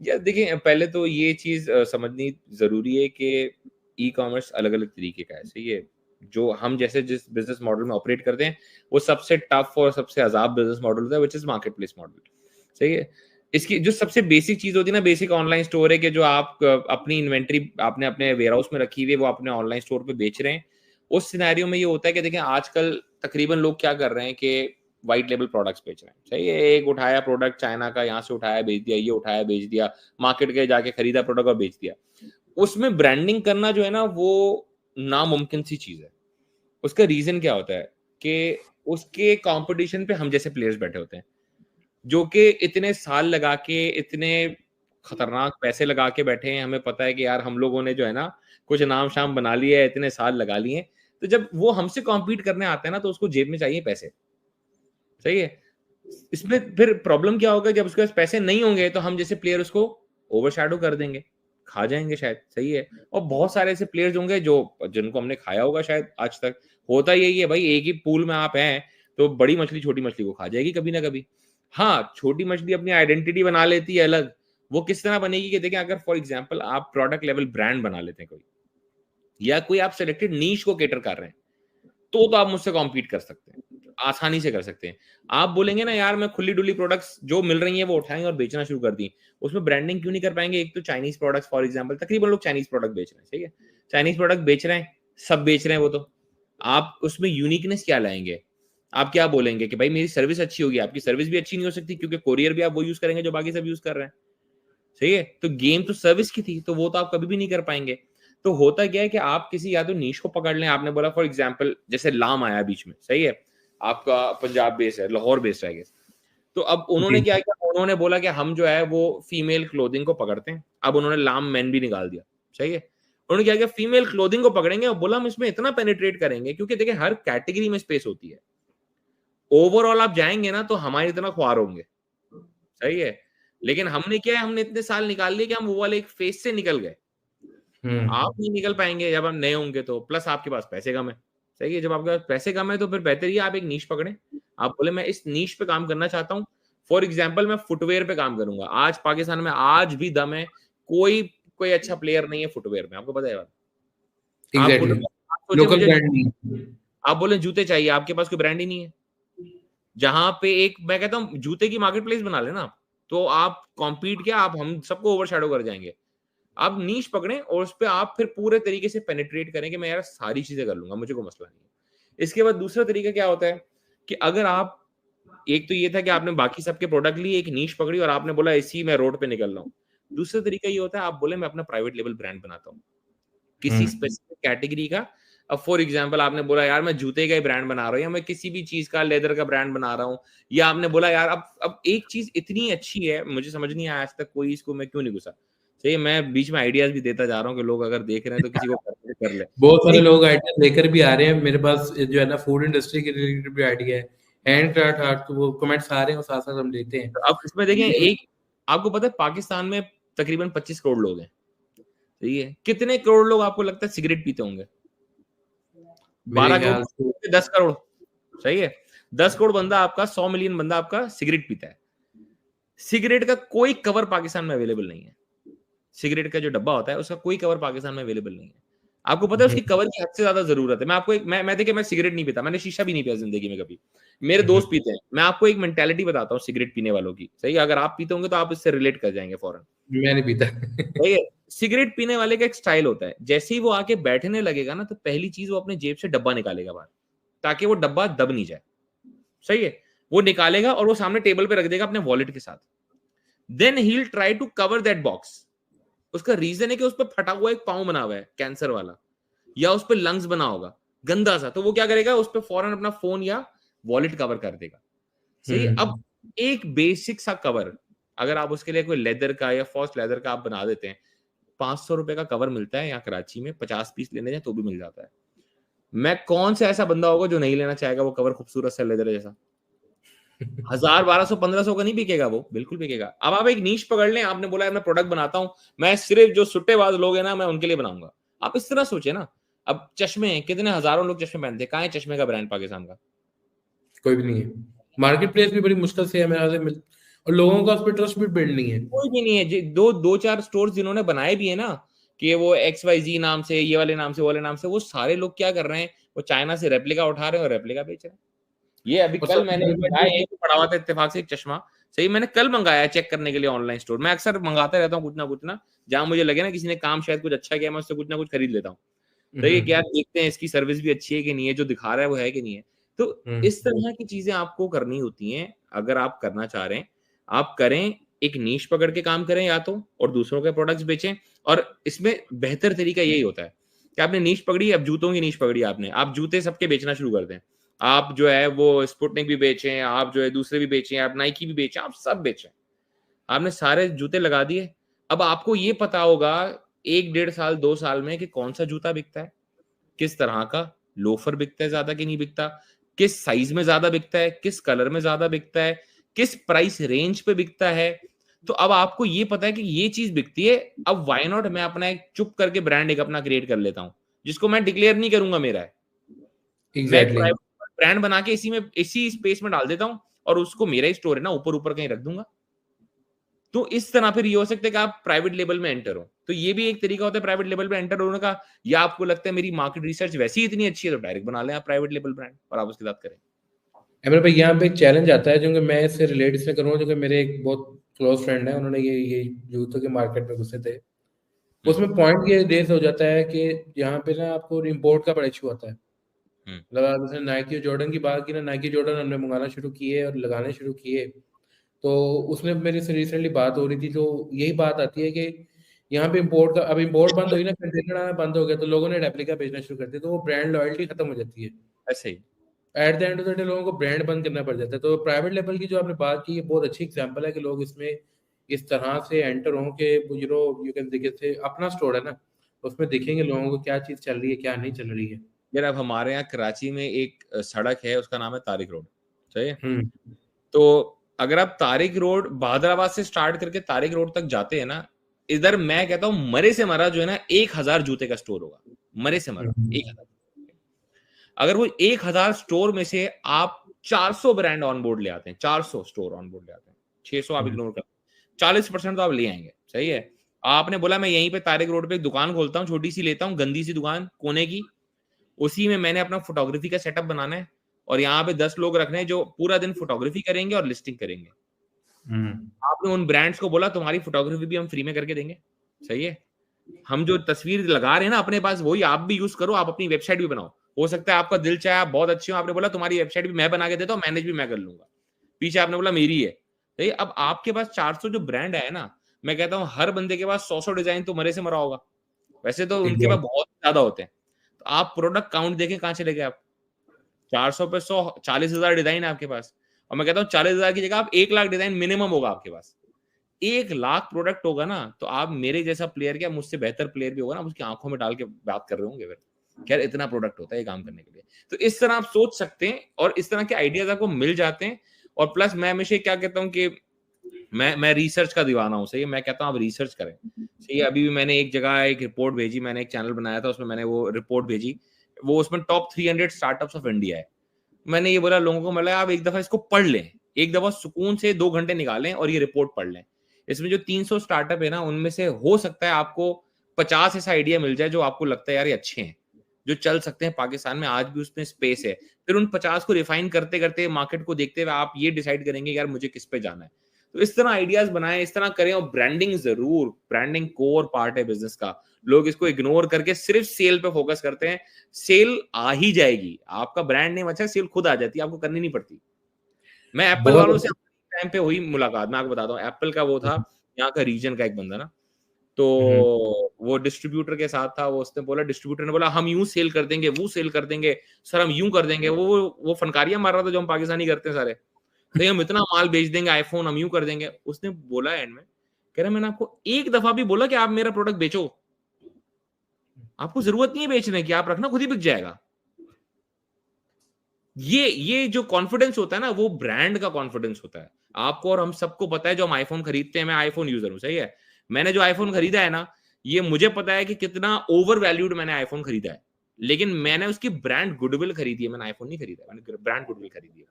या देखिए पहले तो ये चीज समझनी जरूरी है कि ई कॉमर्स अलग अलग तरीके का है, सही है। जो हम जैसे जिस बिजनेस मॉडल में ऑपरेट करते हैं वो सबसे टफ और सबसे अजाब बिजनेस मॉडल होता है, which is market place model, सही है। इसकी जो सबसे बेसिक चीज होती है ना, बेसिक ऑनलाइन स्टोर है कि जो आप अपनी इन्वेंट्री आपने अपने वेयर हाउस में रखी हुई है वो अपने ऑनलाइन स्टोर पे बेच रहे हैं। उस सिनेरियो में ये होता है कि देखिए आजकल तकरीबन लोग क्या कर रहे हैं कि व्हाइट लेबल प्रोडक्ट्स बेच रहे हैं, सही है। एक उठाया प्रोडक्ट चाइना का, यहाँ से उठाया बेच दिया, ये उठाया बेच दिया, मार्केट के जाके खरीदा प्रोडक्ट और बेच दिया। उसमें ब्रांडिंग करना जो है ना वो नामुमकिन सी चीज है। उसका रीजन क्या होता है कि उसके कंपटीशन पे हम जैसे प्लेयर्स बैठे होते हैं जो कि इतने साल लगा के इतने खतरनाक पैसे लगा के बैठे हैं। हमें पता है कि यार हम लोगों ने जो है ना कुछ नाम शाम बना लिया है, इतने साल लगा लिए हैं। तो जब वो हमसे कॉम्पीट करने आता है ना तो उसको जेब में चाहिए पैसे, सही है। इसमें फिर प्रॉब्लम क्या होगा, जब उसके पास पैसे नहीं होंगे तो हम जैसे प्लेयर उसको ओवरशैडो कर देंगे, खा जाएंगे शायद, सही है। और बहुत सारे ऐसे प्लेयर्स होंगे जो जिनको हमने खाया होगा शायद आज तक। होता यही है भाई, एक ही पूल में आप हैं तो बड़ी मछली छोटी मछली को खा जाएगी कभी ना कभी। हाँ, छोटी मछली अपनी आइडेंटिटी बना लेती है अलग। वो किस तरह बनेगी कि देखिए अगर फॉर एग्जाम्पल आप प्रोडक्ट लेवल ब्रांड बना लेते हैं कोई, या कोई आप सिलेक्टेड नीश को केटर कर रहे हैं, तो आप मुझसे कॉम्पीट कर सकते हैं, आसानी से कर सकते हैं। आप बोलेंगे ना यार मैं खुली डुली प्रोडक्ट्स जो मिल रही हैं वो उठाएंगे और बेचना शुरू कर दी, उसमें ब्रांडिंग क्यों नहीं कर पाएंगे? एक तो चाइनीज प्रोडक्ट्स फॉर एग्जांपल, तकरीबन लोग चाइनीज प्रोडक्ट बेच रहे हैं, ठीक है। चाइनीज प्रोडक्ट बेच रहे हैं, सब बेच रहे हैं वो, तो आप उसमें यूनिकनेस क्या लाएंगे? आप क्या बोलेंगे कि भाई मेरी सर्विस अच्छी होगी? आपकी सर्विस भी अच्छी नहीं हो सकती क्योंकि कोरियर भी आप वो यूज करेंगे जो बाकी सब यूज कर रहे हैं, सही है। तो गेम तो सर्विस की थी, तो वो तो आप कभी भी नहीं कर पाएंगे। तो होता क्या है कि आप किसी या तो नीश को पकड़ लें। आपने बोला फॉर एग्जांपल जैसे लाम आया बीच में, सही है, आपका पंजाब बेस है, लाहौर बेस है, तो अब उन्होंने जी। क्या किया, उन्होंने बोला कि हम जो है वो फीमेल क्लोथिंग को पकड़ते हैं। अब उन्होंने लाम मैन भी निकाल दिया, सही है। उन्होंने क्या किया, फीमेल क्लोथिंग को पकड़ेंगे और बोला हम इसमें इतना पेनिट्रेट करेंगे, क्योंकि देखिए हर कैटेगरी में स्पेस होती है। ओवरऑल आप जाएंगे ना तो हमारी इतना ख्वार होंगे, सही है। लेकिन हमने क्या है, हमने इतने साल निकाल लिए कि हम वो वाले एक फेस से निकल गए। आप नहीं निकल पाएंगे जब हम नए होंगे तो, प्लस आपके पास पैसे कम है, सही है। जब आपके पास पैसे कम है तो फिर बेहतर ही आप एक नीश पकड़े। आप बोले मैं इस नीश पे काम करना चाहता हूँ। फॉर एग्जाम्पल मैं फुटवेयर पे काम करूंगा। आज पाकिस्तान में आज भी दम है, कोई कोई अच्छा प्लेयर नहीं है फुटवेयर में, आपको पता है बात। आप एग्ज़ैक्टली, फुटवेयर, आप सोचे लोकल मुझे, ब्रांड नहीं है। आप बोले जूते चाहिए, आपके पास कोई ब्रांड ही नहीं है। जहां पे एक, मैं कहता हूँ जूते की मार्केट प्लेस बना लेना, तो आप कॉम्पीट क्या, आप हम सबको ओवरशैडो कर जाएंगे। आप नीश पकड़ें और उस पे आप फिर पूरे तरीके से पेनिट्रेट करें कि मैं यार सारी चीजें कर लूंगा, मुझे कोई मसला नहीं है। इसके बाद दूसरा तरीका क्या होता है कि अगर आप, एक तो ये था कि आपने बाकी सबके प्रोडक्ट लिए, एक नीश पकड़ी और आपने बोला इसी मैं रोड पे निकल रहा हूँ। दूसरा तरीका ये होता है, आप बोले मैं अपना प्राइवेट लेवल ब्रांड बनाता हूँ किसी हुँ। स्पेसिफिक कैटेगरी का। अब फॉर एग्जांपल आपने बोला यार मैं जूते का ही ब्रांड बना रहा हूँ, या मैं किसी भी चीज का लेदर का ब्रांड बना रहा हूँ, या आपने बोला यार अब एक चीज इतनी अच्छी है, मुझे समझ नहीं आया आज तक कोई इसको मैं क्यों नहीं घुसा। सही, मैं बीच में आइडियाज भी देता जा रहा हूँ कि लोग अगर देख रहे हैं तो किसी को कर ले। बहुत सारे एक, लोग आइडिया लेकर भी आ रहे हैं मेरे पास, जो है ना फूड इंडस्ट्री के रिलेटेड भी आइडिया है, हैंडक्राफ्ट आर्ट, तो वो कमेंट्स आ रहे हैं और साथ-साथ हम लेते हैं। अब इसमें देखें, एक आपको पता है पाकिस्तान में तकरीबन 25 करोड़ लोग हैं, सही है। कितने करोड़ लोग आपको लगता है सिगरेट पीते होंगे? मेरे 12 ख्याल से करोड़, 10 करोड़, सही है। 10 करोड़ बंदा आपका, 100 मिलियन बंदा आपका सिगरेट पीता है। सिगरेट का कोई कवर पाकिस्तान में अवेलेबल नहीं है। सिगरेट का जो डब्बा होता है उसका कोई कवर पाकिस्तान में अवेलेबल नहीं है। आपको पता है उसकी कवर की हद से ज्यादा जरूरत है। मैं आपको एक मैं देखिए, मैं सिगरेट नहीं पीता, मैंने शीशा भी नहीं पिया जिंदगी में कभी, मेरे दोस्त पीते हैं। मैं आपको एक मेंटेलिटी बताता हूँ सिगरेट पीने वालों की, सही है? अगर आप पीते होंगे तो आप इससे रिलेट कर जाएंगे फौरन। मैं नहीं पीता। सही है? सिगरेट पीने वाले का एक स्टाइल होता है, जैसे ही वो आके बैठने लगेगा ना, तो पहली चीज वो अपने जेब से डब्बा निकालेगा बाहर, ताकि वो डब्बा दब नहीं जाए। सही है? वो निकालेगा और वो सामने टेबल पे रख देगा अपने वॉलेट के साथ। Then he will try to cover that box. उसका रीजन है कि उस पर फटा हुआ एक पाँव बना हुआ है कैंसर वाला, या उस पर लंग्स बना होगा गंदा सा, तो वो क्या करेगा, उस पर फौरन अपना फोन या वॉलेट कवर कर देगा। सही है? अब एक बेसिक सा कवर अगर आप उसके लिए कोई लेदर का या फॉस्ट लेदर का आप बना देते हैं, 500 रुपए का कवर मिलता है यहाँ कराची में, 50 पीस लेने जाए तो भी मिल जाता है। मैं कौन सा ऐसा बंदा होगा जो नहीं लेना चाहेगा वो कवर, खूबसूरत सा लेदर जैसा? 1000 1200 1500 का नहीं बिकेगा वो, बिल्कुल बिकेगा। अब आप एक नीश पकड़ लें, आपने बोला है मैं प्रोडक्ट बनाता हूं, मैं सिर्फ जो सुट्टेबाज लोग हैं ना मैं उनके लिए बनाऊंगा। आप इस तरह सोचे ना। अब चश्मे हैं, कितने हजारों लोग चश्मे पहनते हैं, कहाँ है चश्मे का ब्रांड पाकिस्तान का? कोई भी नहीं है। मार्केट प्लेस भी बड़ी मुश्किल से है मेरे ख्याल से मिल, और लोगों का उस पर ट्रस्ट भी बिल्ड नहीं है। कोई भी नहीं है। दो चार स्टोर जिन्होंने बनाए भी है ना, कि वो XYZ नाम से, ये वाले नाम से, वो वाले नाम से, वो सारे लोग क्या कर रहे हैं, वो चाइना से रेप्लिका उठा रहे हैं और रेप्लिका बेच रहे हैं। ये अभी और कल सबसे मैंने बड़ी बात मंगाया, ये एक पड़ा हुआ था इत्तेफाक से एक चश्मा। सही, मैंने कल मंगाया चेक करने के लिए ऑनलाइन स्टोर। मैं अक्सर मंगाता रहता हूँ कुछ ना, जहां मुझे लगे ना किसी ने काम शायद कुछ अच्छा किया, मैं उससे कुछ ना कुछ खरीद लेता हूँ। तो ये क्या देखते हैं इसकी सर्विस भी अच्छी है कि नहीं है, जो दिखा रहा है वो है कि नहीं है। तो इस तरह की चीजें आपको करनी होती हैं अगर आप करना चाह रहे हैं। आप करें, एक नीश पकड़ के काम करें या तो, और दूसरों के प्रोडक्ट्स बेचें। और इसमें बेहतर तरीका यही होता है कि आपने नीश पकड़ी, अब जूतों की नीश पकड़ी आपने, आप जूते सबके बेचना शुरू कर दें। आप जो है वो स्पुटनिक भी बेचें, आप जो है दूसरे भी बेचें, आप नाइकी भी बेचें, आप सब बेचें। आपने सारे जूते लगा दिए। अब आपको ये पता होगा 1 1.5 साल 2 साल में कि कौन सा जूता बिकता है, किस तरह का लोफर बिकता है ज्यादा कि नहीं बिकता, किस साइज में ज्यादा बिकता है, किस कलर में ज्यादा बिकता है, किस प्राइस रेंज पे बिकता है। तो अब आपको ये पता है कि ये चीज बिकती है। अब व्हाई नॉट मैं अपना एक चुप करके ब्रांड एक अपना क्रिएट कर लेता हूं, जिसको मैं डिक्लेयर नहीं करूंगा मेरा है। मैं एक एग्जैक्टली। प्राइवेट ब्रांड बना के इसी स्पेस में डाल देता हूं, और उसको मेरा ही स्टोर है ना ऊपर ऊपर कहीं रख दूंगा। तो इस तरह फिर ये हो सकता है कि आप प्राइवेट लेवल में एंटर हो। तो ये भी एक तरीका होता है प्राइवेट लेवल में एंटर होने का। या आपको लगता है मेरी मार्केट रिसर्च वैसी ही इतनी अच्छी है, तो डायरेक्ट बना लें आप प्राइवेट लेवल ब्रांड और आप उसके साथ करें। अमर भाई, यहाँ पे एक चैलेंज आता है जो कि मैं इससे रिलेट इसलिए करूँगा, जो कि मेरे एक बहुत क्लोज फ्रेंड है, उन्होंने ये जूतों के मार्केट में घुसे थे। उसमें पॉइंट ये रेस हो जाता है कि यहाँ पे ना आपको इम्पोर्ट का बड़ा इशू आता है। मतलब आप जैसे नाइकी जॉर्डन की बात की ना, नाइकी जॉर्डन हमने मंगाना शुरू किए और लगाने शुरू किए, तो उसमें मेरे से रिसेंटली बात हो रही थी, तो यही बात आती है कि यहाँ पे इम्पोर्ट का, अब इम्पोर्ट बंद हो गई ना, कंटेनर आना बंद हो गया, तो लोगों ने रेप्लिका बेचना शुरू कर दिया, तो वो ब्रांड लॉयल्टी खत्म हो जाती है। ऐसे ही। At the end of the day लोगों को ब्रांड बंद करना पड़ जाता है। तो प्राइवेट लेवल की जो आपने बात की, ये बहुत अच्छी एग्जांपल है कि लोग इसमें इस तरह से एंटर हों कि यू कैन देखिए से अपना स्टोर है ना, उसमें देखेंगे लोगों को क्या चीज़ चल रही है, क्या नहीं चल रही है। यार अब हमारे यहाँ कराची में एक सड़क है, उसका नाम है तारिक रोड। सही है? हुँ, तो अगर आप तारिक रोड बहादुराबाद से स्टार्ट करके तारिक रोड तक जाते हैं ना, इधर मैं कहता हूँ मरे से मरा जो है ना 1000 जूते का स्टोर होगा। मरे से मरा हुँ, 1000। अगर वो 1000 स्टोर में से आप 400 ब्रांड ऑन बोर्ड ले आते हैं, 400 स्टोर ऑन बोर्ड ले आते हैं, 600 आप हुँ, इग्नोर कर, 40% तो आप ले आएंगे। सही है? आपने बोला मैं यहीं पे तारिक रोड पे एक दुकान खोलता हूँ, छोटी सी लेता हूँ, गंदी सी दुकान कोने की, उसी में मैंने अपना फोटोग्राफी का सेटअप बनाना है, और यहाँ पे 10 लोग रखने हैं जो पूरा दिन फोटोग्राफी करेंगे और लिस्टिंग करेंगे। हुँ, आपने उन ब्रांड्स को बोला तुम्हारी फोटोग्राफी भी हम फ्री में करके देंगे। सही है? हम जो तस्वीर लगा रहे हैं ना अपने पास, वही आप भी यूज करो, आप अपनी वेबसाइट भी बनाओ। हो सकता है आपका दिल चाहे आप बहुत अच्छे हो, आपने बोला तुम्हारी वेबसाइट भी मैं बना के देता हूँ, मैनेज भी मैं कर लूंगा, पीछे आपने बोला मेरी है। सही? अब आपके पास 400 जो ब्रांड है ना, मैं कहता हूँ हर बंदे के पास 100 डिजाइन तो मरे से मरा होगा। वैसे तो उनके पास एग्ज़ैक्ट बहुत ज्यादा होते हैं। तो आप प्रोडक्ट काउंट देखें कहाँ चले गए आप। 400 पे 100, 40,000 डिजाइन है आपके पास। और मैं कहता हूँ 40,000 की जगह आप 1 लाख डिजाइन मिनिमम होगा आपके पास। 1 लाख प्रोडक्ट होगा ना, तो आप मेरे जैसा प्लेयर, क्या मुझसे बेहतर प्लेयर भी होगा ना, उसकी आंखों में डाल के बात कर रहे होंगे फिर, खैर इतना प्रोडक्ट होता है ये काम करने के लिए। तो इस तरह आप सोच सकते हैं और इस तरह के आइडियाज आपको मिल जाते हैं। और प्लस मैं हमेशा क्या कहता हूँ कि मैं रिसर्च का दीवाना हूँ। सही है? मैं कहता हूँ आप रिसर्च करें। सही है? अभी भी मैंने एक जगह एक रिपोर्ट भेजी, मैंने एक चैनल बनाया था, उसमें मैंने वो रिपोर्ट भेजी, वो उसमें टॉप 300 स्टार्टअप्स ऑफ इंडिया है। मैंने ये बोला लोगों को, मतलब आप एक दफा इसको पढ़ लें, एक दफा सुकून से 2 घंटे निकालें और ये रिपोर्ट पढ़ लें। इसमें जो 300 स्टार्टअप है ना, उनमें से हो सकता है आपको 50 ऐसा आइडिया मिल जाए जो आपको लगता है यार ये अच्छे हैं, जो चल सकते हैं पाकिस्तान में, आज भी उसमें स्पेस है, फिर उन 50 को रिफाइन करते करते मार्केट को देखते हुए आप ये डिसाइड करेंगे यार मुझे किस पे जाना है। तो इस तरह आइडियाज बनाएं, इस तरह करें। और ब्रांडिंग जरूर, ब्रांडिंग कोर पार्ट है बिजनेस का। लोग इसको इग्नोर करके सिर्फ सेल पे फोकस करते हैं। सेल आ ही जाएगी, आपका ब्रांड नेम अच्छा, सेल खुद आ जाती है, आपको करनी नहीं पड़ती। मैं एप्पल वालों से टाइम पे हुई मुलाकात, मैं आपको बताता हूँ। एप्पल का वो था यहाँ का रीजन का एक बंदा ना, तो वो डिस्ट्रीब्यूटर के साथ था। वो उसने बोला, डिस्ट्रीब्यूटर ने बोला हम यूं सेल कर देंगे, वो सेल कर देंगे सर, हम यूं कर देंगे। वो फनकारियां मार रहा था जो हम पाकिस्तानी करते हैं सारे, तो हम इतना माल बेच देंगे, आईफोन हम यूं कर देंगे। उसने बोला एंड में, कह रहा मैंने आपको एक दफा भी बोला कि आप मेरा प्रोडक्ट बेचो? आपको जरूरत नहीं है बेचने की, आप रखना, खुद ही बिक जाएगा। ये जो कॉन्फिडेंस होता है ना, वो ब्रांड का कॉन्फिडेंस होता है। आपको और हम सबको पता है जो हम आईफोन खरीदते हैं, मैं आईफोन यूजर हूं, सही है। मैंने जो आईफोन खरीदा है ना, ये मुझे पता है कि कितना ओवर वैल्यूड मैंने आईफोन खरीदा है, लेकिन मैंने उसकी ब्रांड गुडविल खरीदी है। मैंने आईफोन नहीं खरीदा, मैंने ब्रांड गुडविल खरीदी है।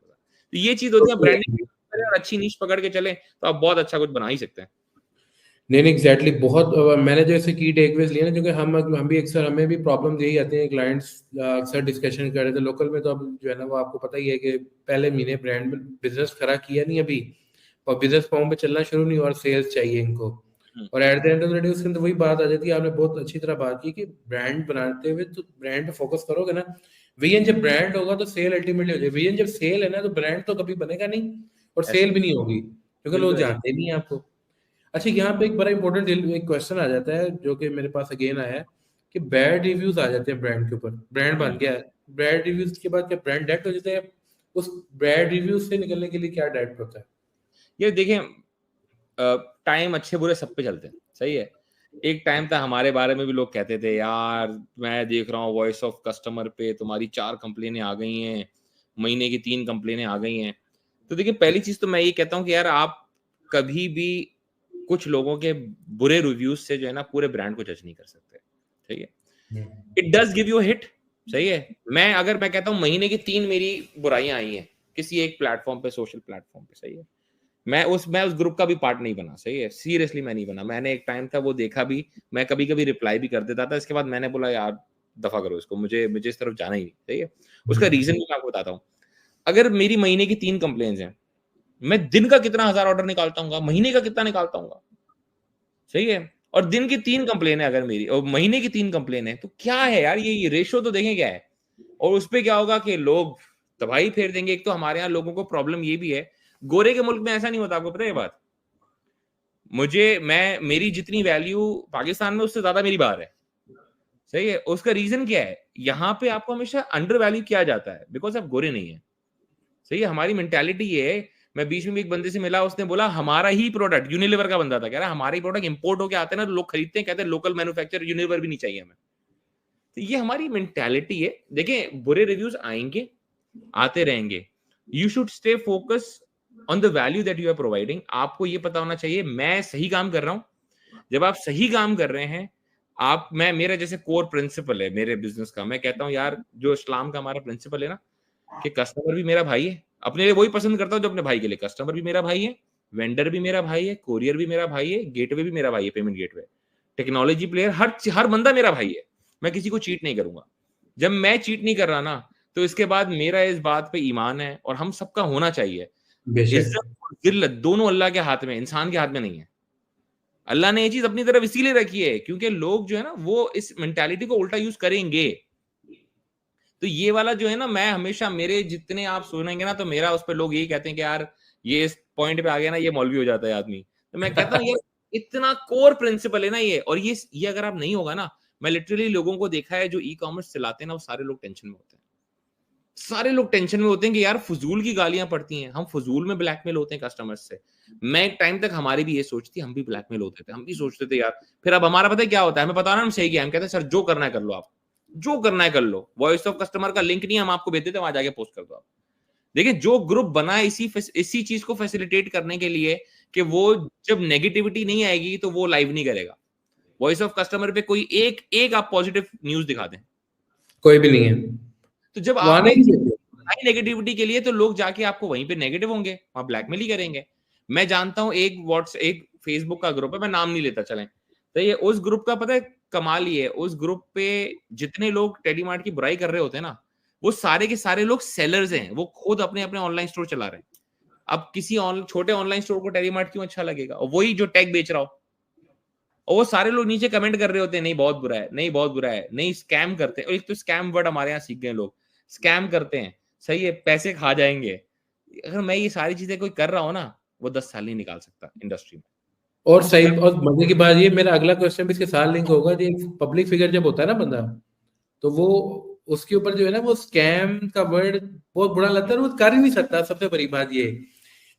तो ये चीज होती है, ब्रांडिंग और अच्छी नीश पकड़ के चले तो आप बहुत अच्छा कुछ बना ही सकते हैं। नहीं एग्जैक्टली बहुत मैंने जो ऐसे की टेकअवेज लिए ना, क्योंकि हम भी अक्सर, हमें भी प्रॉब्लम यही आती है। क्लाइंट्स अक्सर डिस्कशन कर रहे थे लोकल में, तो अब जो है ना वो आपको पता ही है कि पहले महीने ब्रांड बिजनेस खड़ा किया नहीं अभी, और बिजनेस फॉर्म पे चलना शुरू नहीं, और सेल्स चाहिए इनको। और eight the end of the day उसके अंदर वही बात आ जाती है, आपने बहुत अच्छी तरह बात की कि ब्रांड बनाते हुए तो ब्रांड पे फोकस करोगे ना। विजन जब ब्रांड होगा तो सेल अल्टीमेटली हो जाएगी। विजन जब सेल है ना, तो ब्रांड तो कभी बनेगा नहीं, और सेल भी नहीं होगी, क्योंकि लोग जानते नहीं है आपको। अच्छा, यहाँ पे एक बड़ा इंपॉर्टेंट एक क्वेश्चन आ जाता है जो कि मेरे पास अगेन आया है, कि बैड रिव्यूज आ जाते हैं ब्रांड के ऊपर। ब्रांड बन गया है, बैड रिव्यूज के बाद क्या ब्रांड डेड हो जाता है? उस बैड रिव्यूज से निकलने के लिए क्या डेड होता है? ये देखिए, टाइम अच्छे बुरे सब पे चलते हैं, सही है। एक टाइम था हमारे बारे में भी लोग कहते थे यार मैं देख रहा हूँ वॉइस ऑफ कस्टमर पे तुम्हारी 4 कंप्लेनें आ गई हैं, महीने की 3 कंप्लेनें आ गई हैं। तो देखिए, पहली चीज तो मैं ये कहता हूँ कि यार आप कभी भी कुछ लोगों के बुरे रिव्यूज से जो है ना पूरे ब्रांड को जज नहीं कर सकते, ठीक है। It does give you hit, सही है। अगर मैं कहता हूँ महीने की 3 मेरी बुराइयां आई हैं किसी एक प्लेटफॉर्म पे, सोशल प्लेटफॉर्म पे, सही है, मैं उस ग्रुप का भी पार्ट नहीं बना, सही है, सीरियसली मैं नहीं बना। मैंने एक टाइम था वो देखा भी, मैं कभी कभी रिप्लाई भी कर देता था। इसके बाद मैंने बोला यार दफा करो इसको, मुझे इस तरफ जाना ही नहीं, सही है। उसका रीजन भी मैं आपको बताता हूँ। अगर मेरी महीने की 3 कंप्लेंट्स हैं, मैं दिन का कितना 1000 ऑर्डर निकालता हूँ, महीने का कितना निकालता हूँ, सही है। और दिन की 3 कंप्लेन है अगर मेरी, और महीने की 3 कंप्लेन है, तो क्या है यार, ये रेशो तो देखें क्या है। और उस पे क्या होगा कि लोग तबाही फेर देंगे। एक तो हमारे यहाँ लोगों को प्रॉब्लम ये भी है, गोरे के मुल्क में ऐसा नहीं होता, आपको पता है ये बात। मेरी जितनी वैल्यू पाकिस्तान में उससे ज्यादा मेरी बाहर है, सही है। उसका रीजन क्या है, यहाँ पे आपको हमेशा अंडर वैल्यू किया जाता है बिकॉज आप गोरे नहीं है, सही है। हमारी मेंटालिटी ये है। मैं बीच में भी एक बंदे से मिला, उसने बोला हमारा ही प्रोडक्ट, यूनिलीवर का बंदा था, कह रहा हमारा ही प्रोडक्ट इंपोर्ट होके आते हैं ना, लोग खरीदते हैं, कहते हैं लोकल मैन्युफैक्चर, यूनिलीवर भी नहीं चाहिए हमें। तो ये हमारी मेंटालिटी है। देखें, बुरे रिव्यूज आएंगे, आते रहेंगे। You should stay focus on the value that you are providing. आपको ये पता होना चाहिए मैं सही काम कर रहा हूं। जब आप सही काम कर रहे हैं, मेरा जैसे कोर प्रिंसिपल है मेरे बिजनेस का, मैं कहता हूं यार जो इस्लाम का हमारा प्रिंसिपल है ना, कि कस्टमर भी मेरा भाई है, अपने लिए वही पसंद करता हूं जो अपने भाई के लिए। कस्टमर भी मेरा भाई है, वेंडर भी मेरा भाई है, कोरियर भी मेरा भाई है, गेटवे भी मेरा भाई है, पेमेंट गेटवे, टेक्नोलॉजी प्लेयर, हर बंदा मेरा भाई है। मैं किसी को चीट नहीं करूंगा। जब मैं चीट नहीं कर रहा ना, तो इसके बाद मेरा इस बात पे ईमान है, और हम सबका होना चाहिए। इज्जत और जिल्लत दोनों अल्लाह के हाथ में, इंसान के हाथ में नहीं है। अल्लाह ने ये चीज अपनी तरफ इसीलिए रखी है क्योंकि लोग जो है ना वो इस मेंटालिटी को उल्टा यूज करेंगे। तो ये वाला जो है ना, मैं हमेशा, मेरे जितने आप सुनेंगे ना, तो मेरा उस पर लोग यही कहते हैं कि यार ये इस पॉइंट पे आ गया ना, ये मौलवी हो जाता है आदमी। तो मैं कहता हूँ यार इतना कोर प्रिंसिपल है ना ये, और ये अगर आप नहीं होगा ना, मैं लिटरली लोगों को देखा है जो ई कॉमर्स चलाते हैं ना, वो सारे लोग टेंशन में होते हैं। सारे लोग टेंशन में होते हैं कि यार फजूल की गालियां पड़ती हैं, हम फजूल में ब्लैकमेल होते हैं कस्टमर्स से। मैं एक टाइम तक हमारी भी ये सोचती, हम भी ब्लैकमेल होते थे, हम भी सोचते थे यार। फिर अब हमारा पता है क्या होता है, हमें पता ना हम सही क्या, हम कहते हैं सर जो करना है कर लो, आप जो करना है कर लो। वॉइस ऑफ कस्टमर का लिंक नहीं हम आपको भेज देते, वहां जाके पोस्ट कर दो आप। देखिए, जो ग्रुप बना है इसी चीज को फैसिलिटेट करने के लिए, कि वो जब नेगेटिविटी नहीं आएगी तो वो लाइव नहीं करेगा। वॉइस ऑफ कस्टमर पे कोई एक आप पॉजिटिव न्यूज दिखा दें, कोई भी नहीं है। तो जब आपने नेगेटिविटी के लिए, तो लोग जाके आपको वहीं पे नेगेटिव होंगे, वहां ब्लैकमेल ही करेंगे। मैं जानता हूं एक फेसबुक का ग्रुप है, मैं नाम नहीं लेता, चलें, तो ये उस ग्रुप का पता है कमाल ये है, उस ग्रुप पे जितने लोग टेलीमार्ट की बुराई कर रहे होते हैं ना, वो सारे के सारे लोग सेलर्स हैं, वो खुद अपने अपने ऑनलाइन स्टोर चला रहे हैं। अब किसी छोटे ऑनलाइन स्टोर को टेलीमार्ट क्यों अच्छा लगेगा, और वही जो टेक बेच रहा हो, और वो सारे लोग नीचे कमेंट कर रहे होते हैं, नहीं बहुत बुरा है, नहीं बहुत बुरा है, नहीं स्कैम करते हैं। एक तो स्कैम वर्ड हमारे यहाँ सीख गए लोग, स्कैम करते हैं, सही है, पैसे खा जाएंगे। अगर मैं ये सारी चीजें कोई कर रहा हूँ ना, वो 10 साल नहीं निकाल सकता इंडस्ट्री में। और सही, और मजे की बात ये, मेरा अगला क्वेश्चन भी इसके साथ लिंक होगा कि पब्लिक फिगर जब होता है ना बंदा, तो वो उसके ऊपर जो है ना, वो स्कैम का वर्ड बहुत बुरा लगता है और वो कर ही नहीं सकता। सबसे बड़ी बात ये है,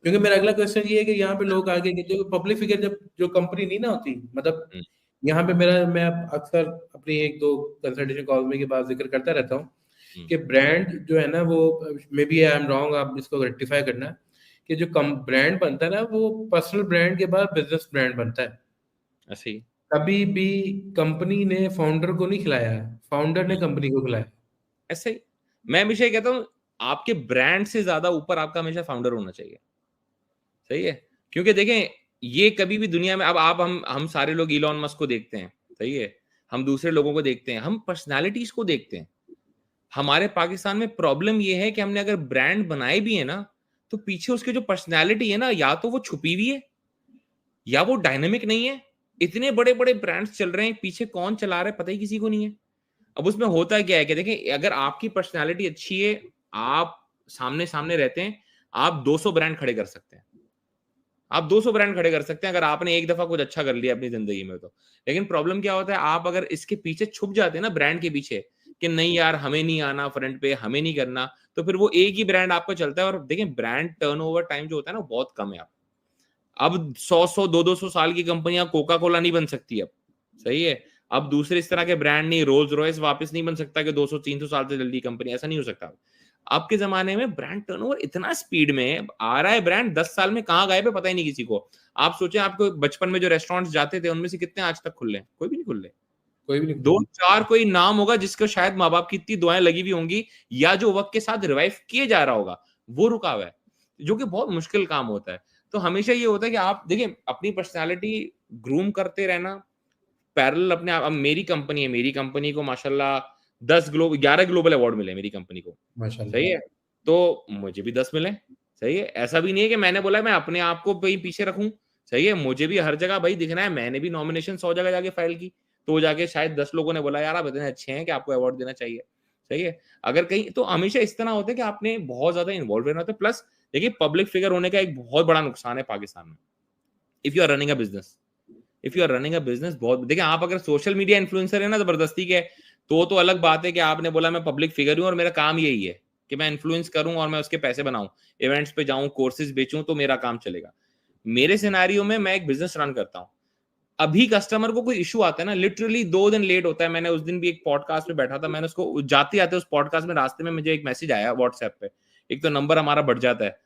क्योंकि मेरा अगला क्वेश्चन ये है कि यहाँ पे लोग आगे जो पब्लिक फिगर, जब जो कंपनी नहीं ना होती, मतलब हम्म, यहाँ पे मैं अक्सर अपनी एक दो कंसल्टेशन कॉल में के बाद जिक्र करता रहता हूँ हम्म, कि ब्रांड जो है ना, वो may be I am wrong, आप इसको रेक्टिफाई करना, कि जो कम ब्रांड बनता है ना, वो पर्सनल ब्रांड के बाद बिजनेस ब्रांड बनता है। ऐसे ही। कभी भी कंपनी ने फाउंडर को नहीं खिलाया, फाउंडर ने कंपनी को खिलाया। ऐसे ही मैं हमेशा ये कहता हूँ, आपके ब्रांड से ज्यादा ऊपर आपका हमेशा फाउंडर होना चाहिए, सही है। क्योंकि देखें, ये कभी भी दुनिया में, अब आप हम सारे लोग इलॉन मस्क को देखते हैं, सही है, हम दूसरे लोगों को देखते हैं, हम पर्सनालिटीज को देखते हैं। हमारे पाकिस्तान में प्रॉब्लम ये है कि हमने अगर ब्रांड बनाए भी है ना, तो पीछे उसके जो पर्सनालिटी है ना, या तो वो छुपी हुई है या वो डायनेमिक नहीं है। इतने बड़े बड़े ब्रांड्स चल रहे हैं, पीछे कौन चला रहा है पता ही किसी को नहीं है। अब उसमें होता क्या है कि देखें, अगर आपकी पर्सनालिटी अच्छी है, आप सामने सामने रहते हैं, आप 200 ब्रांड खड़े कर सकते हैं, आप 200 ब्रांड खड़े कर सकते हैं अगर आपने एक दफा कुछ अच्छा कर लिया अपनी जिंदगी में तो। लेकिन प्रॉब्लम क्या होता है, आप अगर इसके पीछे छुप जाते हैं ना, ब्रांड के पीछे, कि नहीं यार हमें नहीं आना फ्रंट पे, हमें नहीं करना, तो फिर वो एक ही ब्रांड आपका चलता है। और देखें, ब्रांड टर्नओवर टाइम जो होता है ना, बहुत कम है। अब 100 200 साल की कंपनियां कोका कोला नहीं बन सकती अब, सही है। अब दूसरे इस तरह के ब्रांड नहीं, रोल्स रॉयस वापस नहीं बन सकता कि 200 300 साल से जल्दी कंपनी, ऐसा नहीं हो सकता। अब के जमाने में ब्रांड टर्नओवर इतना स्पीड में आ रहा है, ब्रांड 10 साल में कहां गायब है पता ही नहीं किसी को। आप सोचें, आपको बचपन में जो रेस्टोरेंट्स जाते थे, उनमें से कितने आज तक खुले हैं? कोई भी नहीं खुले। कोई भी नहीं दो खुला। चार कोई नाम होगा जिसको शायद माँ बाप की इतनी दुआएं लगी हुई होंगी, या जो वक्त के साथ रिवाइव किए जा रहा होगा, वो रुका हुआ है, जो कि बहुत मुश्किल काम होता है। तो हमेशा ये होता है कि आप देखिए, अपनी पर्सनालिटी ग्रूम करते रहना पैरेलल अपने आप। अब मेरी कंपनी है, मेरी कंपनी को माशाल्लाह 11 ग्लोबल अवार्ड मिले मेरी कंपनी को, सही माशाल्लाह। है। तो मुझे भी 10 मिले, सही है। ऐसा भी नहीं है कि मैंने बोला मैं अपने आप को भाई पीछे रखूं, सही है। मुझे भी हर जगह भाई दिखना है। मैंने भी नॉमिनेशन 100 जगह जाके फाइल की, तो जाके शायद 10 लोगों ने बोला यार आप इतने अच्छे हैं कि आपको अवार्ड देना चाहिए, सही है। अगर कहीं तो हमेशा इस तरह होता है कि आपने बहुत ज्यादा इन्वॉल्व रहना होता है। प्लस देखिए, पब्लिक फिगर होने का एक बहुत बड़ा नुकसान है पाकिस्तान में। If you are running a business, if you are running a business, बहुत देखिए, आप अगर सोशल मीडिया इन्फ्लुएंसर है ना जबरदस्ती के, तो अलग बात है कि आपने बोला मैं पब्लिक फिगर हूं और मेरा काम यही है कि मैं इन्फ्लुएंस करूं और मैं उसके पैसे बनाऊं, इवेंट्स पे जाऊं, कोर्सेज बेचूं, तो मेरा काम चलेगा। मेरे सिनेरियो में मैं एक बिजनेस रन करता हूं। अभी कस्टमर को कोई इशू आता है ना, लिटरली 2 दिन लेट होता है। मैंने उस दिन भी एक पॉडकास्ट में बैठा था, मैंने उसको जाते आते उस पॉडकास्ट में रास्ते में मुझे एक मैसेज आया व्हाट्सएप पे। एक तो नंबर हमारा बढ़ जाता है,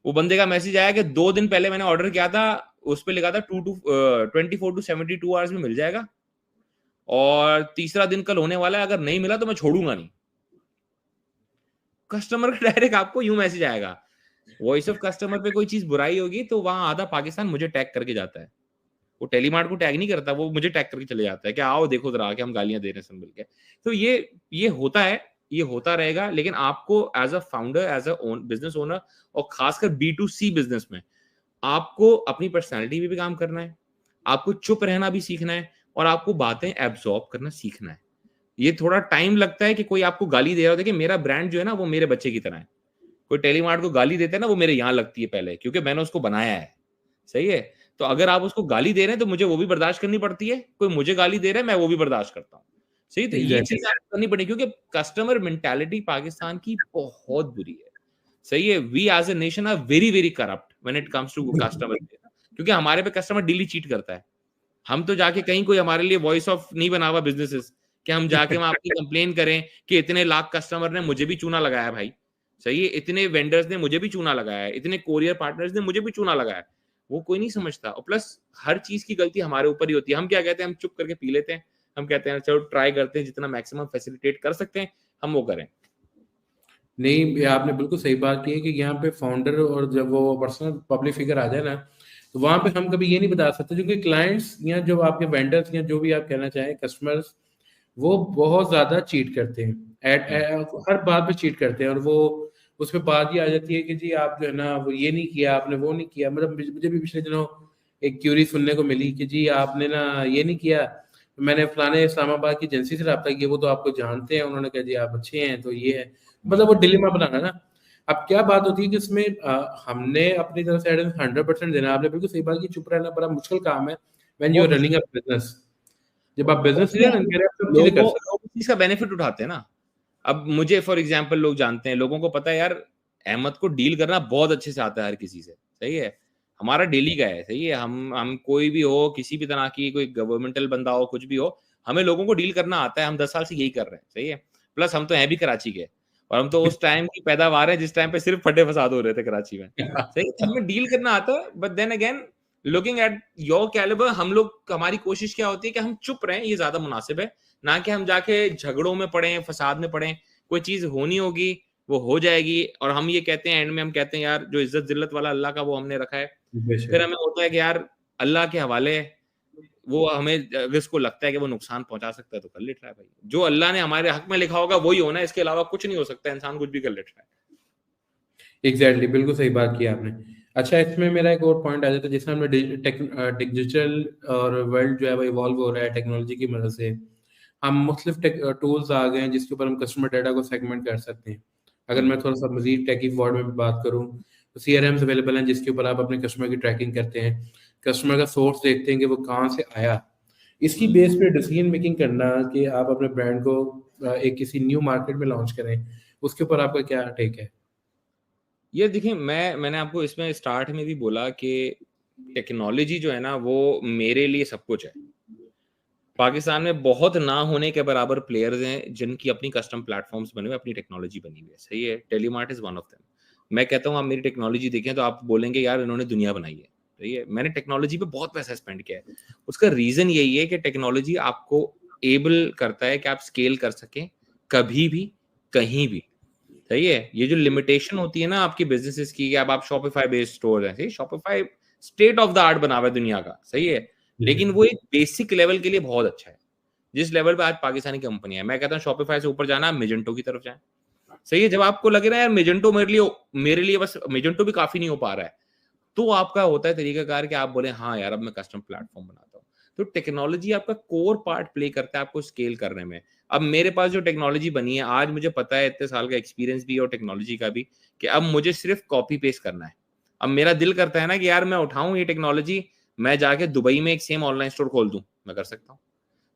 वो बंदे का मैसेज आया कि 2 दिन पहले मैंने ऑर्डर किया था, उस पर लिखा था 24 to 72 आवर्स में मिल जाएगा, और तीसरा दिन कल होने वाला है, अगर नहीं मिला तो मैं छोड़ूंगा नहीं। कस्टमर का डायरेक्ट आपको यूं मैसेज आएगा। वॉइस ऑफ कस्टमर पे कोई चीज बुराई होगी तो वहां आधा पाकिस्तान मुझे टैग करके जाता है। वो टेलीमार्ट को टैग नहीं करता, वो मुझे टैग करके चले जाता है कि आओ देखो जरा कि हम गालियां दे रहे हैं सब मिलके। तो ये होता है, ये होता रहेगा। लेकिन आपको as a founder, as a business owner, और खासकर B2C बिजनेस में, आपको अपनी पर्सनैलिटी भी काम करना है, आपको चुप रहना भी सीखना है, और आपको बातें एब्जॉर्ब करना सीखना है। ये थोड़ा टाइम लगता है कि कोई आपको गाली दे रहा हो। देखिए, मेरा ब्रांड जो है ना, वो मेरे बच्चे की तरह है। कोई टेलीमार्ट को गाली देता है ना, वो मेरे यहाँ लगती है पहले, क्योंकि मैंने उसको बनाया है, सही है। तो अगर आप उसको गाली दे रहे हैं तो मुझे वो भी बर्दाश्त करनी पड़ती है, कोई मुझे गाली दे रहा है मैं वो भी बर्दाश्त करता हूँ, सही। तो ये एग्जैक्टली। चीज आपको करनी पड़ेगी, क्योंकि कस्टमर मेंटालिटी पाकिस्तान की बहुत बुरी है, सही है। We as a nation are very very corrupt when it comes to customer, क्योंकि हमारे पे कस्टमर डेली चीट करता है। हम तो जाके कहीं, कोई हमारे लिए वॉइस ऑफ नहीं बना हुआ बिजनेसेस कि हम जाके वहां अपनी कंप्लेन करें कि इतने लाख कस्टमर ने मुझे भी चूना लगाया भाई, सही है। इतने वेंडर्स ने मुझे भी चूना लगाया है, इतने कोरियर पार्टनर्स ने मुझे भी चूना लगाया है। वो कोई नहीं समझता। और प्लस हर चीज की गलती हमारे ऊपर ही होती है। हम क्या कहते हैं, हम चुप करके पी लेते हैं। हम कहते हैं चलो ट्राई करते हैं, जितना मैक्सिमम फैसिलिटेट कर सकते हैं हम वो करें। नहीं, ये आपने बिल्कुल सही बात की है कि यहाँ पे फाउंडर और जब वो पर्सनल पब्लिक फिगर आ जाए ना, तो वहाँ पे हम कभी ये नहीं बता सकते, क्योंकि क्लाइंट्स या जो आपके वेंडर्स या जो भी आप कहना चाहें कस्टमर्स, वो बहुत ज़्यादा चीट करते हैं। हर बात पे चीट करते हैं, और वो उस पे बात ये आ जाती है कि जी आप जो है ना वो ये नहीं किया, आपने वो नहीं किया। मतलब मुझे भी पिछले दिनों एक क्यूरी सुनने को मिली कि जी आपने ना ये नहीं किया, मैंने फलाने इस्लामाबाद की एजेंसी से रब्ता किया, वो तो आपको जानते हैं, उन्होंने कहा जी आप अच्छे हैं तो ये है। मतलब वो डिलेमा बनाना ना। अब क्या बात होती है कि इसमें हमने अपनी तरफ से 100% देना, आपने बिल्कुल सही बात की, चुप रहना बड़ा मुश्किल काम है व्हेन यू बहुत आर रनिंग मुश्किल अ बिजनेस। जब आप और बिजनेस लीडर रन कर रहे हैं, आप सब चीजें कर लोगों सकते लोग इस चीज का बेनिफिट उठाते हैं ना। अब मुझे फॉर एग्जांपल लोग जानते हैं, लोगों को पता है यार अहमद को डील करना बहुत अच्छे से आता है हर किसी से, सही है। हमारा डेली का है, सही है। हम कोई भी हो, किसी भी तरह की कोई गवर्नमेंटल बंदा हो, कुछ भी हो, हमें लोगों को डील करना आता है। हम 10 साल से यही कर रहे हैं, सही है। प्लस हम तो हैं भी कराची के, और हम तो उस टाइम की पैदावार है जिस टाइम पे सिर्फ फटे फसाद हो रहे थे कराची में, हैं। सही है। तो हमें डील करना आता है। But then again looking at your calibre, हम लोग, हमारी कोशिश क्या होती है कि हम चुप रहें, ये ज्यादा मुनासिब है, ना कि हम जाके झगड़ों में पड़े, फसाद में पड़े। कोई चीज होनी होगी, वो हो जाएगी, और हम ये कहते हैं एंड में, हम कहते हैं यार जो इज्जत जिल्लत वाला अल्लाह का वो हमने रखा है। फिर बेशक। हमें होता है कि यार अल्लाह के हवाले है, वो हमें अगर इसको लगता है कि वो नुकसान पहुंचा सकता है तो कर लेता है भाई। जो अल्लाह ने हमारे हक में लिखा होगा वही होना है, इसके अलावा कुछ नहीं हो सकता। इंसान कुछ भी कर लेता है। एग्जैक्टली, बिल्कुल सही बात की आपने। अच्छा, इसमें मेरा एक और पॉइंट आ जाता है, जैसे हमने डिजिटल और वर्ल्ड जो है वो इवॉल्व हो रहा है टेक्नोलॉजी की मदद से। हम मुख्तलिफ टूल्स आ गए हैं जिसके ऊपर हम कस्टमर डाटा को सेगमेंट कर सकते हैं। अगर मैं थोड़ा सा मजीद टेकी वर्ड में बात करूँ, तो CRMs अवेलेबल हैं जिसके ऊपर आप अपने कस्टमर की ट्रैकिंग करते हैं, कस्टमर का सोर्स देखते हैं कि वो कहाँ से आया। इसकी बेस पे डिसीजन मेकिंग करना कि आप अपने ब्रांड को एक किसी न्यू मार्केट में लॉन्च करें, उसके ऊपर आपका क्या टेक है? ये देखिए, मैंने आपको इसमें स्टार्ट में भी बोला कि टेक्नोलॉजी जो है ना वो मेरे लिए सब कुछ है। पाकिस्तान में बहुत ना होने के बराबर प्लेयर्स हैं जिनकी अपनी कस्टम प्लेटफॉर्म्स बने हुए, अपनी टेक्नोलॉजी बनी हुई है, सही है। टेलीमार्ट इज वन ऑफ देम। मैं कहता हूँ आप मेरी टेक्नोलॉजी देखें तो आप बोलेंगे यार इन्होंने दुनिया बनाई है, सही है। मैंने टेक्नोलॉजी पे बहुत पैसा स्पेंड किया है। उसका रीजन यही है कि टेक्नोलॉजी आपको एबल करता है कि आप स्केल कर सकें कभी भी, कहीं भी, सही है। ये जो लिमिटेशन होती है ना आपकी बिजनेसेस की, अब आप शॉपिफाई बेस्ड स्टोर है, सही। Shopify state of the art बना हुआ है दुनिया का, सही है। लेकिन वो एक बेसिक लेवल के लिए बहुत अच्छा है। जिस लेवल पे आज पाकिस्तानी कंपनी है, मैं कहता हूँ शॉपिफाई से ऊपर जाना, मेजेंटो की तरफ जाए, सही है। जब आपको लगे ना यार मेजेंटो मेरे लिए बस मेजेंटो भी काफी नहीं हो पा रहा है, तो आपका होता है तरीकाकार कि आप बोले हाँ यार अब मैं कस्टम प्लेटफॉर्म बनाता हूँ। तो टेक्नोलॉजी आपका कोर पार्ट प्ले करता है आपको स्केल करने में। अब मेरे पास जो टेक्नोलॉजी बनी है आज, मुझे पता है, इतने साल का एक्सपीरियंस भी है और टेक्नोलॉजी का भी, कि अब मुझे सिर्फ कॉपी पेस्ट करना है। अब मेरा दिल करता है ना कि यार मैं उठाऊं ये टेक्नोलॉजी, मैं जाके दुबई में एक सेम ऑनलाइन स्टोर खोल दूं, मैं कर सकता हूँ,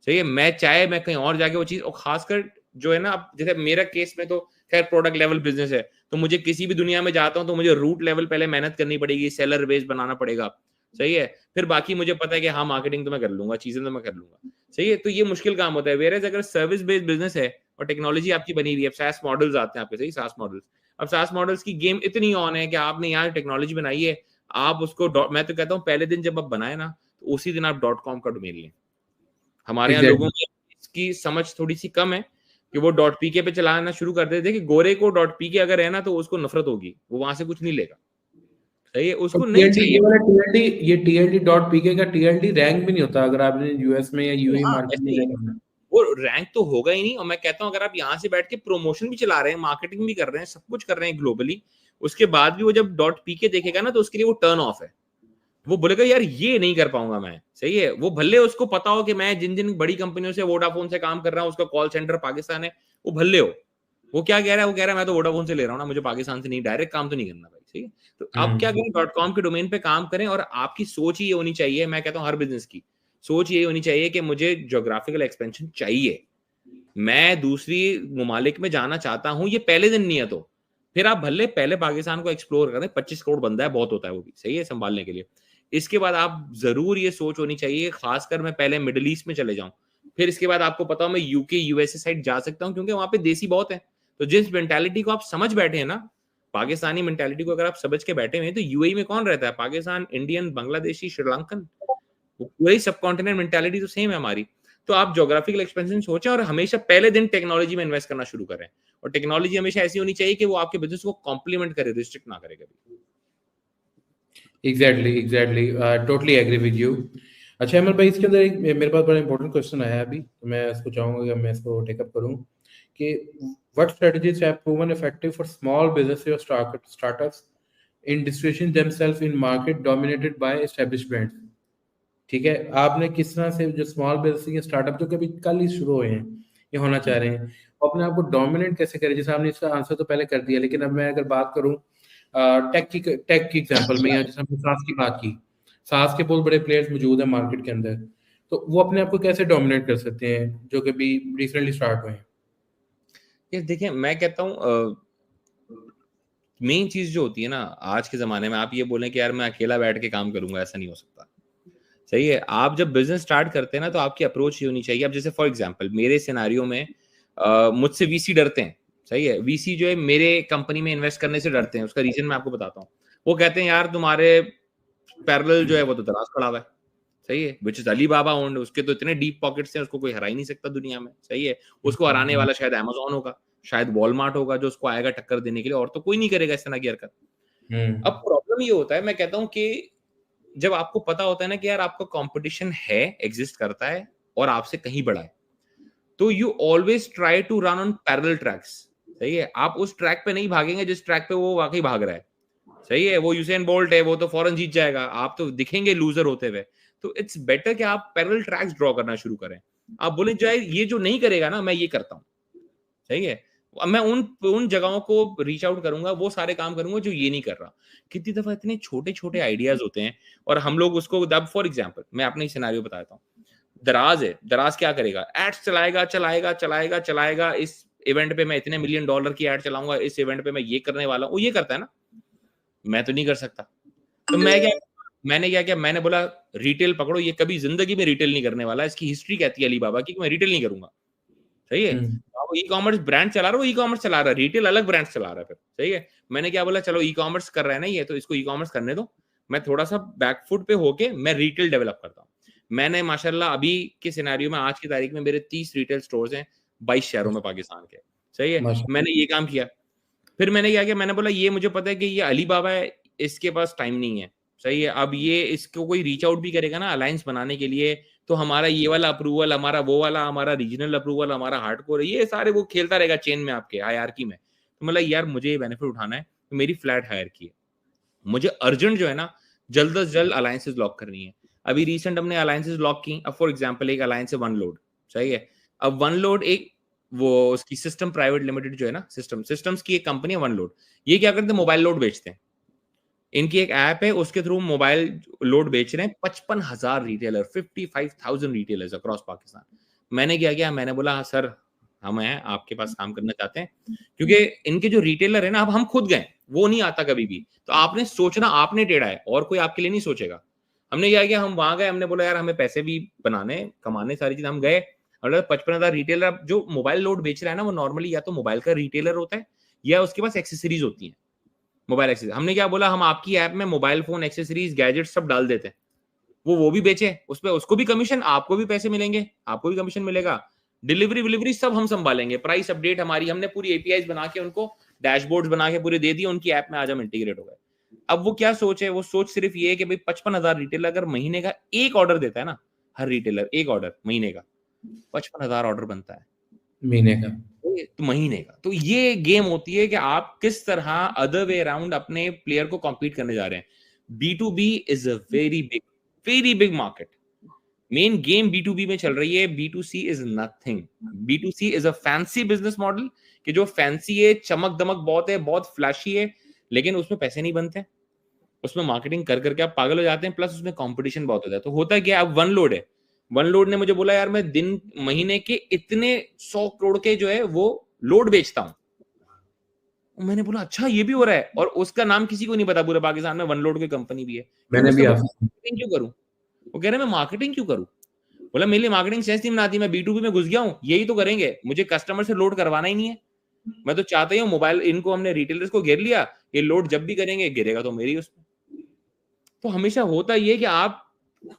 सही है। मैं चाहे मैं कहीं और जाके वो चीज, और खासकर जो है ना, अब जैसे मेरा केस में तो खैर प्रोडक्ट लेवल बिजनेस है, तो मुझे किसी भी दुनिया में जाता हूँ तो मुझे रूट लेवल पहले मेहनत करनी पड़ेगी, सेलर बेस बनाना पड़ेगा, सही है। फिर बाकी मुझे पता है कि हाँ मार्केटिंग तो मैं कर लूंगा, चीजें तो मैं कर लूंगा, सही है। तो ये मुश्किल काम होता है। वेयर अगर सर्विस बेस्ड बिजनेस है और टेक्नोलॉजी आपकी बनी हुई है, सास मॉडल्स आते हैं आपके, सही, सास मॉडल्स। अब सास मॉडल्स की गेम इतनी ऑन है कि आपने यहाँ टेक्नोलॉजी बनाई है, आप उसको मैं तो कहता हूँ पहले दिन जब आप बनाए ना, तो उसी दिन आप .com का डोमेन लें। हमारे यहाँ लोगों एग्जैक्टली। में इसकी समझ थोड़ी सी कम है कि वो .pk पे चलाना शुरू कर देते कि गोरे को .pk अगर है ना तो उसको नफरत होगी, वो वहां से कुछ नहीं लेगा, सही है, और उसको नहीं TLD, चाहिए। ये वाला TLD, ये TLD.pk का TLD रैंक भी नहीं होता अगर आपने यूएस में या यूएई हाँ मार्केट ऐसे में ही जाना है। वो रैंक तो होगा ही नहीं। और मैं कहता हूँ अगर आप यहाँ से बैठ के प्रमोशन भी चला रहे हैं, मार्केटिंग भी कर रहे हैं, सब कुछ कर रहे हैं ग्लोबली, उसके बाद भी वो जब .pk देखेगा ना तो उसके लिए वो टर्न ऑफ है। वो बोलेगा यार ये नहीं कर पाऊंगा मैं, सही है। वो भले उसको पता हो कि मैं जिन जिन बड़ी कंपनियों से, वोडाफोन से काम कर रहा हूँ, उसका कॉल सेंटर पाकिस्तान है, वो भले हो। वो क्या कह रहा है, वो कह रहा है मैं तो वोडाफोन से ले रहा हूँ ना, मुझे पाकिस्तान से नहीं, डायरेक्ट काम तो नहीं करना भाई, सही है। तो आप क्या करें, .com के डोमेन पे काम करें, और आपकी सोच ही ये होनी चाहिए, मैं कहता हूँ हर बिजनेस की सोच ये होनी चाहिए कि मुझे ज्योग्राफिकल एक्सपेंशन चाहिए, मैं दूसरी ममालिक में जाना चाहता हूं, ये पहले दिन नहीं है। तो फिर आप भले पहले पाकिस्तान को एक्सप्लोर करें, 25 करोड़ बंदा है, बहुत होता है वो भी, सही है, संभालने के लिए। इसके बाद आप जरूर ये सोच होनी चाहिए, खासकर मैं पहले मिडिल ईस्ट में चले जाऊं, फिर इसके बाद आपको पता हो मैं यूके यूएसए साइड जा सकता हूं, क्योंकि वहां पे देसी बहुत है। तो जिस मेंटालिटी को आप समझ बैठे हैं ना, पाकिस्तानी मेंटालिटी को अगर आप समझ के बैठे हुए हैं, तो यूएई में कौन रहता है, पाकिस्तान, इंडियन, बांग्लादेशी, श्रीलंकन, वो पूरी सब कॉन्टिनेंट मेंटालिटी तो सेम है हमारी। तो आप ज्योग्राफिकल एक्सपेंशन सोचें और हमेशा पहले दिन टेक्नोलॉजी में इन्वेस्ट करना शुरू करें। और टेक्नोलॉजी हमेशा ऐसी होनी चाहिए कि वो आपके बिजनेस को कॉम्प्लीमेंट करे, रिस्ट्रिक्ट ना करे कभी। Exactly totally agree with you. अच्छा अमर भाई, इसके अंदर एक मेरे पास बड़ा इंपॉर्टेंट क्वेश्चन आया है अभी, तो मैं इसको चाहूंगा कि मैं इसको टेकअप करूं कि what strategies have proven effective for small businesses और startups in distribution themselves in market dominated by established brands. ठीक है, आपने किस तरह से जो स्मॉल बिजनेस या स्टार्टअप जो कभी कल ही शुरू हुए हैं या होना चाह रहे हैं, वो अपने आप को डोमिनेट कैसे करें? जैसे आपने इसका आंसर तो पहले कर दिया, लेकिन अब मैं अगर बात करूं टेक की एग्जांपल में, या जैसे हमने सास की बात की, सास के बहुत बड़े प्लेयर्स मौजूद हैं मार्केट के अंदर, तो वो अपने आप को कैसे डोमिनेट कर सकते हैं जो कि अभी रिसेंटली स्टार्ट हुए हैं? ये देखिए, मैं कहता हूँ मेन चीज जो होती है ना आज के जमाने में, आप ये बोलें कि यार मैं अकेला बैठ के काम करूंगा, ऐसा नहीं हो सकता। सही है, आप जब बिजनेस स्टार्ट करते हैं ना तो आपकी अप्रोच ये होनी चाहिए। अब जैसे फॉर एग्जांपल मेरे सिनेरियो में मुझसे वीसी डरते हैं। सही है, वीसी जो है मेरे कंपनी में इन्वेस्ट करने से डरते हैं। उसका रीजन मैं आपको बताता हूँ। वो कहते हैं यार तुम्हारे पैरेलल जो है वो तो दराज खड़ा हुआ है। सही है, which is Ali Baba owned, उसके तो इतने डीप पॉकेट्स हैं, उसको कोई हरा ही नहीं सकता दुनिया में। सही है, उसको हराने वाला शायद अमेजोन होगा, शायद वॉलमार्ट होगा जो उसको आएगा टक्कर देने के लिए, और तो कोई नहीं करेगा इस तरह की हरकत। अब प्रॉब्लम ये होता है, मैं कहता हूँ कि जब आपको पता होता है ना कि यार आपका कंपटीशन है, एग्जिस्ट करता है और आपसे कहीं बड़ा है, तो you always try to run on parallel tracks. सही है, आप उस ट्रैक पे नहीं भागेंगे जिस ट्रैक पे वो वाकई भाग रहा है। सही है, वो यूसेन बोल्ट है, वो तो फौरन जीत जाएगा, आप तो दिखेंगे लूजर होते हुए। तो इट्स बेटर कि आप पैरेलल ट्रैक्स ड्रॉ करना शुरू करें। आप बोले जाए ये जो नहीं करेगा ना मैं ये करता हूँ। सही है, मैं उन जगहों को रीच आउट करूंगा, वो सारे काम करूंगा जो ये नहीं कर रहा। कितनी दफा इतने छोटे छोटे आइडियाज होते हैं और हम लोग उसको, अब फॉर एग्जांपल मैं अपना ही सिनेरियो बताता हूँ। दराज है, दराज क्या करेगा, एड्स चलाएगा चलाएगा चलाएगा चलाएगा, इस इवेंट पे मैं इतने $1 मिलियन की एड चलाऊंगा, इस इवेंट पे मैं ये करने वाला हूँ। वो ये करता है ना, मैं तो नहीं कर सकता। तो मैंने क्या किया, मैंने बोला रिटेल पकड़ो, ये कभी जिंदगी में रिटेल नहीं करने वाला, इसकी हिस्ट्री कहती है अलीबाबा की कि मैं रिटेल नहीं करूंगा। सही है, वो ई कॉमर्स ब्रांड चला रहा है, वो ई कॉमर्स चला रहा है, रिटेल अलग ब्रांड चला रहा है फिर। सही है, मैंने क्या बोला, चलो ई कॉमर्स कर रहा है ना ये, तो इसको ई कॉमर्स करने दो, मैं थोड़ा सा बैकफुट पे होके मैं रिटेल डेवलप करता हूँ। मैंने माशाल्लाह अभी के सिनेरियो में आज की तारीख में मेरे 30 रिटेल स्टोर्स हैं 22 शहरों में पाकिस्तान के। सही है, मैंने ये काम किया। फिर मैंने क्या किया, मैंने बोला ये मुझे पता है कि ये अली बाबा है, इसके पास टाइम नहीं है। सही है, अब ये इसको कोई रीच आउट भी करेगा ना अलायंस बनाने के लिए, तो हमारा ये वाला अप्रूवल, हमारा वो वाला, हमारा रीजनल अप्रूवल, हमारा हार्डकोर, ये सारे वो खेलता रहेगा चेन में आपके हायरार्की में। तो मतलब यार मुझे ये बेनिफिट उठाना है, तो मेरी फ्लैट हायरार्की है, मुझे अर्जेंट जो है ना जल्द से जल्द अलायंसेस लॉक करनी है। अभी रिसेंट हमने अलायंसेस लॉक की। अब फॉर एग्जांपल एक अलायंस है वन लोड। सही है, अब वन लोड एक वो उसकी सिस्टम प्राइवेट लिमिटेड जो है ना, सिस्टम्स की एक कंपनी है वन लोड। ये क्या करते हैं, मोबाइल लोड बेचते हैं। इनकी एक ऐप है, उसके थ्रू मोबाइल लोड बेच रहे हैं 55,000 रिटेलर, 55,000 रिटेलर्स अक्रॉस पाकिस्तान। मैंने क्या किया, मैंने बोला हाँ सर, हम हैं आपके पास काम करना चाहते हैं, क्योंकि इनके जो रिटेलर है ना, अब हम खुद गए, वो नहीं आता कभी भी, तो आपने सोचना आपने टेढ़ा है और कोई आपके लिए नहीं सोचेगा। हमने क्या किया, हम वहां गए, हमने बोला यार हमें पैसे भी बनाने कमाने सारी चीज, हम गए और 55,000 रिटेलर। जो मोबाइल लोड बेच रहा है ना, वो नॉर्मली या तो मोबाइल का रिटेलर होता है या उसके पास एक्सेसरीज होती है, मोबाइल एक्सेसरीज। हमने क्या बोला, हम आपकी ऐप में मोबाइल फोन एक्सेसरीज गैजेट सब डाल देते हैं, वो भी बेचे, उस पर उसको भी कमीशन, आपको भी पैसे मिलेंगे, आपको भी कमीशन मिलेगा, डिलीवरी विलीवरी सब हम संभालेंगे, प्राइस अपडेट हमारी, हमने पूरी एपीआईज बना के उनको डैशबोर्ड्स बना के पूरे दे दिए, उनकी ऐप में आज हम इंटीग्रेट हो गए। अब वो क्या सोच है, वो सोच सिर्फ ये है कि भाई 55,000 रिटेलर अगर महीने का एक ऑर्डर देता है ना, हर रिटेलर एक ऑर्डर महीने का, 55,000 ऑर्डर बनता है महीने का, तो महीने का। तो ये गेम होती है कि आप किस तरह अदर वे अराउंड अपने प्लेयर को कॉम्पीट करने जा रहे हैं। B2B is a very big market. Main game B2B में चल रही है, B2C is nothing. B2C is a fancy business model कि जो फैंसी है, चमक दमक बहुत है, बहुत फ्लैशी है, लेकिन उसमें पैसे नहीं बनते, उसमें मार्केटिंग कर करके आप पागल हो जाते हैं, प्लस उसमें कंपटीशन बहुत होता है। तो होता है क्या, अब वन लोड है, वन लोड ने मुझे बोला यार मैं दिन महीने के इतने 100 करोड़ के जो है वो लोड बेचता हूं। मैंने बोला अच्छा ये भी हो रहा है, और उसका नाम किसी को नहीं पता पूरे पाकिस्तान में, वन लोड की कंपनी भी है। मैंने भी आपसे मार्केटिंग क्यों करूं, वो कह रहे मैं मार्केटिंग क्यों करूं। बोला मेरे लिए मार्केटिंग सेंस नहीं बनाती, मैं B2B में घुस गया हूं, यही तो करेंगे, मुझे कस्टमर से लोड करवाना ही नहीं है, मैं तो चाहता ही हूं मोबाइल, इनको हमने रिटेलर्स को घेर लिया, ये लोड जब भी करेंगे गिरेगा तो मेरी उसमें। तो हमेशा होता ये कि आप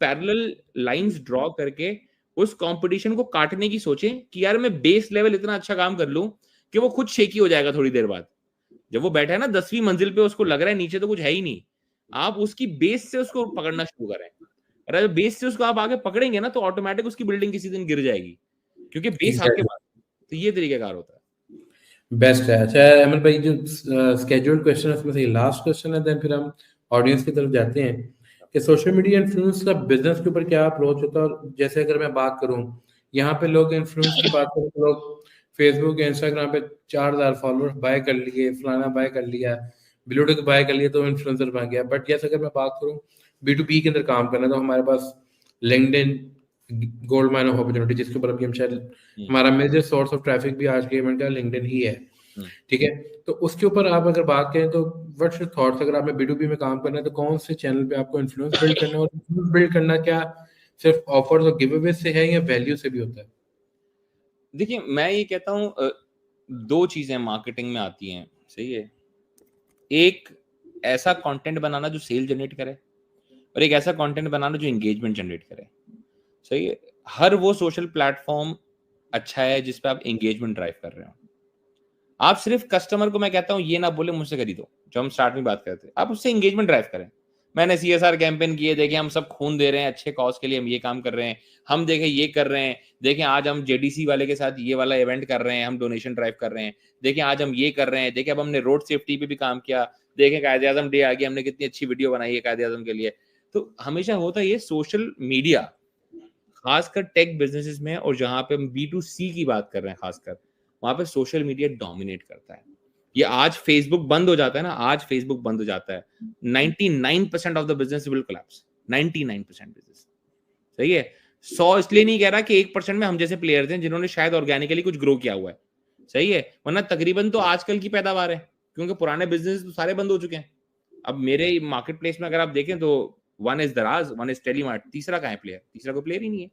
पैरेलल लाइंस ड्रॉ करके उस कंपटीशन को काटने की सोचें कि यार मैं बेस लेवल इतना अच्छा काम कर लूं कि वो खुद शेकी हो जाएगा थोड़ी देर बाद। जब वो बैठा है ना 10वीं मंजिल पे, उसको लग रहा है नीचे तो कुछ है ही नहीं, आप उसकी बेस से उसको पकड़ना शुरू करें। अगर बेस से उसको आप आगे पकड़ेंगे ना, तो ऑटोमेटिक उसकी बिल्डिंग किसी दिन गिर जाएगी, क्योंकि बेस आपके एग्जैक्टली, पास। तो ये तरीकेकार होता है। बेस्ट है। अच्छा अमन भाई, जो स्केड्यूल्ड क्वेश्चन है उसमें से लास्ट क्वेश्चन है, देन फिर हम ऑडियंस की तरफ जाते हैं कि सोशल मीडिया इन्फ्लुएंस का बिजनेस के ऊपर क्या अप्रोच होता है। और जैसे अगर मैं बात करूं, यहाँ पे लोग इन्फ्लुएंस की बात करें तो लोग फेसबुक या इंस्टाग्राम पे 4,000 फॉलोअर्स बाय कर लिए, फलाना बाय कर लिया, ब्लूटिक बाय कर लिया तो इन्फ्लुएंसर बन गया। बट जैसे अगर मैं बात करूं B2B के अंदर काम करना, तो हमारे पास LinkedIn gold mine of opportunity, जिसके ऊपर अभी हम शायद, हमारा मेजर सोर्स ऑफ ट्रैफिक भी आज के इवेंट का लिंक्डइन ही है। ठीक है, तो उसके ऊपर आप अगर बात करें तो व्हाट्स योर थॉट्स, अगर आपने B2B में काम करना है तो कौन से चैनल पे आपको इन्फ्लुएंस बिल्ड करना है, और इन्फ्लुएंस बिल्ड करना क्या सिर्फ ऑफर्स और गिव अवे से है या वैल्यू से भी होता है? देखिए, मैं ये कहता हूँ, दो चीजें मार्केटिंग में आती हैं, सही है। एक ऐसा कंटेंट बनाना जो सेल जनरेट करे, और एक ऐसा कंटेंट बनाना जो एंगेजमेंट जनरेट करे, सही है। हर वो सोशल प्लेटफॉर्म अच्छा है जिस पे आप एंगेजमेंट ड्राइव कर रहे हो। आप सिर्फ कस्टमर को, मैं कहता हूँ, ये ना बोले मुझसे खरीदो, जो हम स्टार्ट में बात करते, आप उससे एंगेजमेंट ड्राइव करें। मैंने CSR कैंपेन किए, देखें हम सब खून दे रहे हैं अच्छे कॉज के लिए, हम ये काम कर रहे हैं, हम देखें ये कर रहे हैं, देखें आज हम JDC वाले के साथ ये वाला इवेंट कर रहे हैं, हम डोनेशन ड्राइव कर रहे हैं, देखें आज हम ये कर रहे हैं, देखें अब हमने रोड सेफ्टी पे भी काम किया, देखें कायदे आजम डे आ गया, हमने कितनी अच्छी वीडियो बनाई है कायदे आजम के लिए। तो हमेशा होता है ये सोशल मीडिया, खासकर टेक बिजनेसेस में, और जहां पे हम B2C की बात कर रहे हैं खासकर, वहां पे सोशल मीडिया डोमिनेट करता है। ये आज फेसबुक बंद हो जाता है ना, आज फेसबुक बंद हो जाता है, 99% of the business will collapse. 99% business, सही है। 100 इसलिए नहीं कह रहा कि 1% में हम जैसे प्लेयर्स हैं जिन्होंने शायद ऑर्गेनिकली कुछ ग्रो किया हुआ है, सही है, वरना तकरीबन तो आजकल की पैदावार है, क्योंकि पुराने बिजनेस तो सारे बंद हो चुके हैं। अब मेरे मार्केट प्लेस में अगर आप देखें तो वन इज दराज, वन इज टेलीमार्ट, तीसरा कहाँ है प्लेयर? तीसरा कोई प्लेयर ही नहीं है,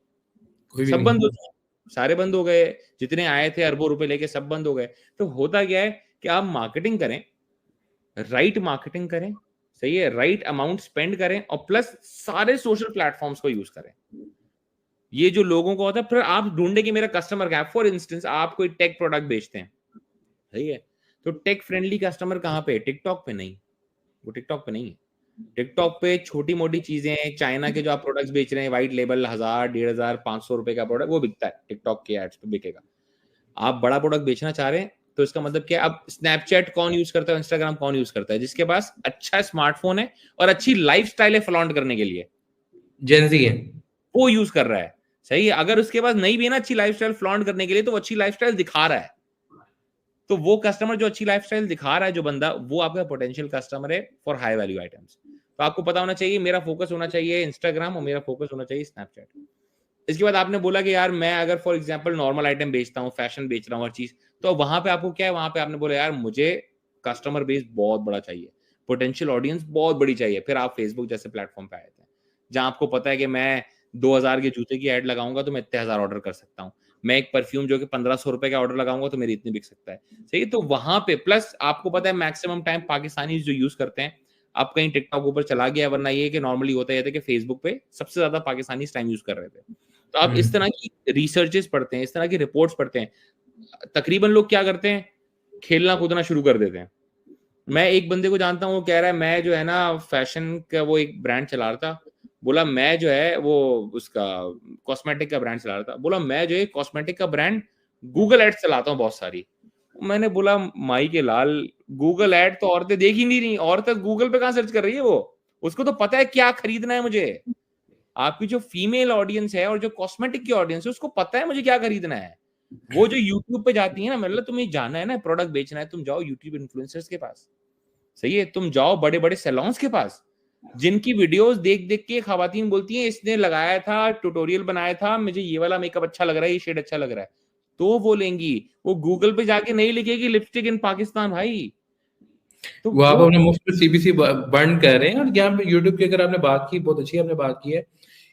कोई भी सब बंद नहीं। हो चुके, सारे बंद हो गए, जितने आए थे अरबों रुपए लेके सब बंद हो गए। तो होता क्या है कि आप मार्केटिंग करें, राइट मार्केटिंग करें, सही है, राइट अमाउंट स्पेंड करें, और प्लस सारे सोशल प्लेटफॉर्म्स को यूज करें। ये जो लोगों को होता है, फिर आप ढूंढे कि मेरा कस्टमर क्या है। फॉर इंस्टेंस आप कोई टेक प्रोडक्ट बेचते हैं, सही है, तो टेक फ्रेंडली कस्टमर कहाँ पे है? टिकटॉक पे नहीं, वो टिकटॉक पे नहीं है। टिकटॉक पे छोटी मोटी चीजें, चाइना के जो आप प्रोडक्ट्स बेच रहे हैं, व्हाइट लेबल 1000, 1500, 500 रुपए का प्रोडक्ट, वो बिकता है टिकटॉक के एड्स पे बिकेगा। आप बड़ा प्रोडक्ट बेचना चाह रहे हैं, तो इसका मतलब क्या है? अब स्नैपचैट कौन यूज करता है, इंस्टाग्राम कौन यूज करता है? जिसके पास अच्छा स्मार्टफोन है और अच्छी लाइफस्टाइल है फ्लॉन्ट करने के लिए, जेंजी है। वो यूज कर रहा है, सही है। अगर उसके पास नहीं भी है ना अच्छी लाइफस्टाइल फ्लॉन्ट करने के लिए, तो वो अच्छी लाइफस्टाइल दिखा रहा है। तो वो कस्टमर जो अच्छी लाइफस्टाइल दिखा रहा है, जो बंदा, वो आपका पोटेंशियल कस्टमर है फॉर हाई वैल्यू आइटम्स। तो आपको पता होना चाहिए मेरा फोकस होना चाहिए इंस्टाग्राम और मेरा फोकस होना चाहिए स्नैपचैट। इसके बाद आपने बोला कि यार मैं अगर फॉर एग्जांपल नॉर्मल आइटम बेचता हूँ, फैशन बेच रहा हूँ, हर चीज, तो वहां पे आपको क्या है? वहां पे आपने बोला यार मुझे कस्टमर बेस बहुत बड़ा चाहिए, पोटेंशियल ऑडियंस बहुत बड़ी चाहिए। फिर आप फेसबुक जैसे प्लेटफॉर्म पे आए थे, जहां आपको पता है कि मैं 2000 के जूते की एड लगाऊंगा तो मैं इतने हजार ऑर्डर कर सकता हूँ, मैं एक परफ्यूम जो कि 1500 रुपए का ऑर्डर लगाऊंगा तो मेरी इतनी बिक सकता है, सही है। तो वहां पे प्लस आपको पता है मैक्सिमम टाइम पाकिस्तानी जो यूज करते हैं, अब कहीं टिकटॉक ऊपर चला गया, वरना ये कि नॉर्मली होता है कि फेसबुक पे सबसे ज्यादा पाकिस्तानी टाइम यूज कर रहे थे। तो आप इस तरह की रिसर्चेस पढ़ते हैं, इस तरह की रिपोर्ट्स पढ़ते हैं, तकरीबन लोग क्या करते हैं? खेलना कूदना शुरू कर देते हैं। मैं एक बंदे को जानता हूँ, वो कह रहा है मैं जो है ना फैशन का वो एक ब्रांड चला रहा था, बोला मैं जो है वो उसका कॉस्मेटिक का ब्रांड चला रहा था, बोला मैं जो है कॉस्मेटिक का ब्रांड गूगल एड्स चलाता हूँ बहुत सारी। मैंने बोला माई के लाल, गूगल एड तो औरतें देख ही नहीं रही, औरतें गूगल पे कहाँ सर्च कर रही है? वो, उसको तो पता है क्या खरीदना है मुझे। आपकी जो फीमेल ऑडियंस है और जो कॉस्मेटिक की ऑडियंस है, उसको पता है मुझे क्या खरीदना है। वो जो यूट्यूब पे जाती है ना, मतलब तुम्हें जाना है ना प्रोडक्ट बेचना है, तुम जाओ यूट्यूब इन्फ्लुएंसर्स के पास, सही है, तुम जाओ बड़े बड़े सैलून्स के पास, जिनकी वीडियोस देख देख के खवातीन बोलती हैं इसने लगाया था, ट्यूटोरियल बनाया था, मुझे ये वाला मेकअप अच्छा लग रहा है, ये शेड अच्छा लग रहा है, तो वो लेंगी। वो गूगल पे जाके नहीं लिखेगी लिपस्टिक इन पाकिस्तान भाई। तो वो आप वो अपने मुफ्त में CBC बंद कर रहे हैं। और यहाँ पे यूट्यूब की अगर आपने बात की, बहुत अच्छी आपने बात की है,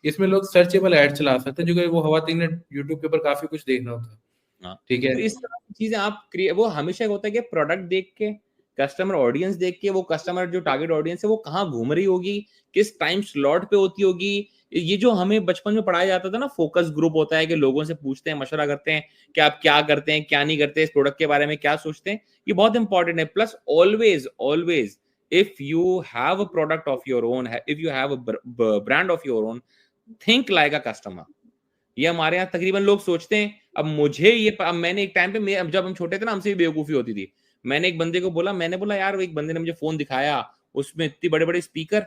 इसमें लोग सर्चेबल ऐड चला सकते हैं, जो कि वो खवातीन ने यूट्यूब के ऊपर काफी कुछ देखना होता है। हाँ, ठीक है, तो इस तरह की चीजें आप वो हमेशा होता है कि प्रोडक्ट देख के, कस्टमर ऑडियंस देख के, वो कस्टमर जो टारगेट ऑडियंस है वो कहाँ घूम रही होगी, किस टाइम स्लॉट पे होती होगी। ये जो हमें बचपन में पढ़ाया जाता था ना, फोकस ग्रुप होता है कि लोगों से पूछते हैं, मशवरा करते हैं कि आप क्या करते हैं, क्या नहीं करते, इस प्रोडक्ट के बारे में क्या सोचते हैं, ये बहुत इंपॉर्टेंट है। Plus always always if you have a product of your own, if you have a brand of your own, think like a customer. ये हमारे यहाँ तकरीबन लोग सोचते हैं। अब मुझे ये अब मैंने एक टाइम पे जब हम छोटे थे ना, हमसे भी बेवकूफी होती थी। मैंने एक बंदे को बोला, मैंने बोला यार, एक बंदे ने मुझे फोन दिखाया, उसमें इतने बड़े बड़े स्पीकर,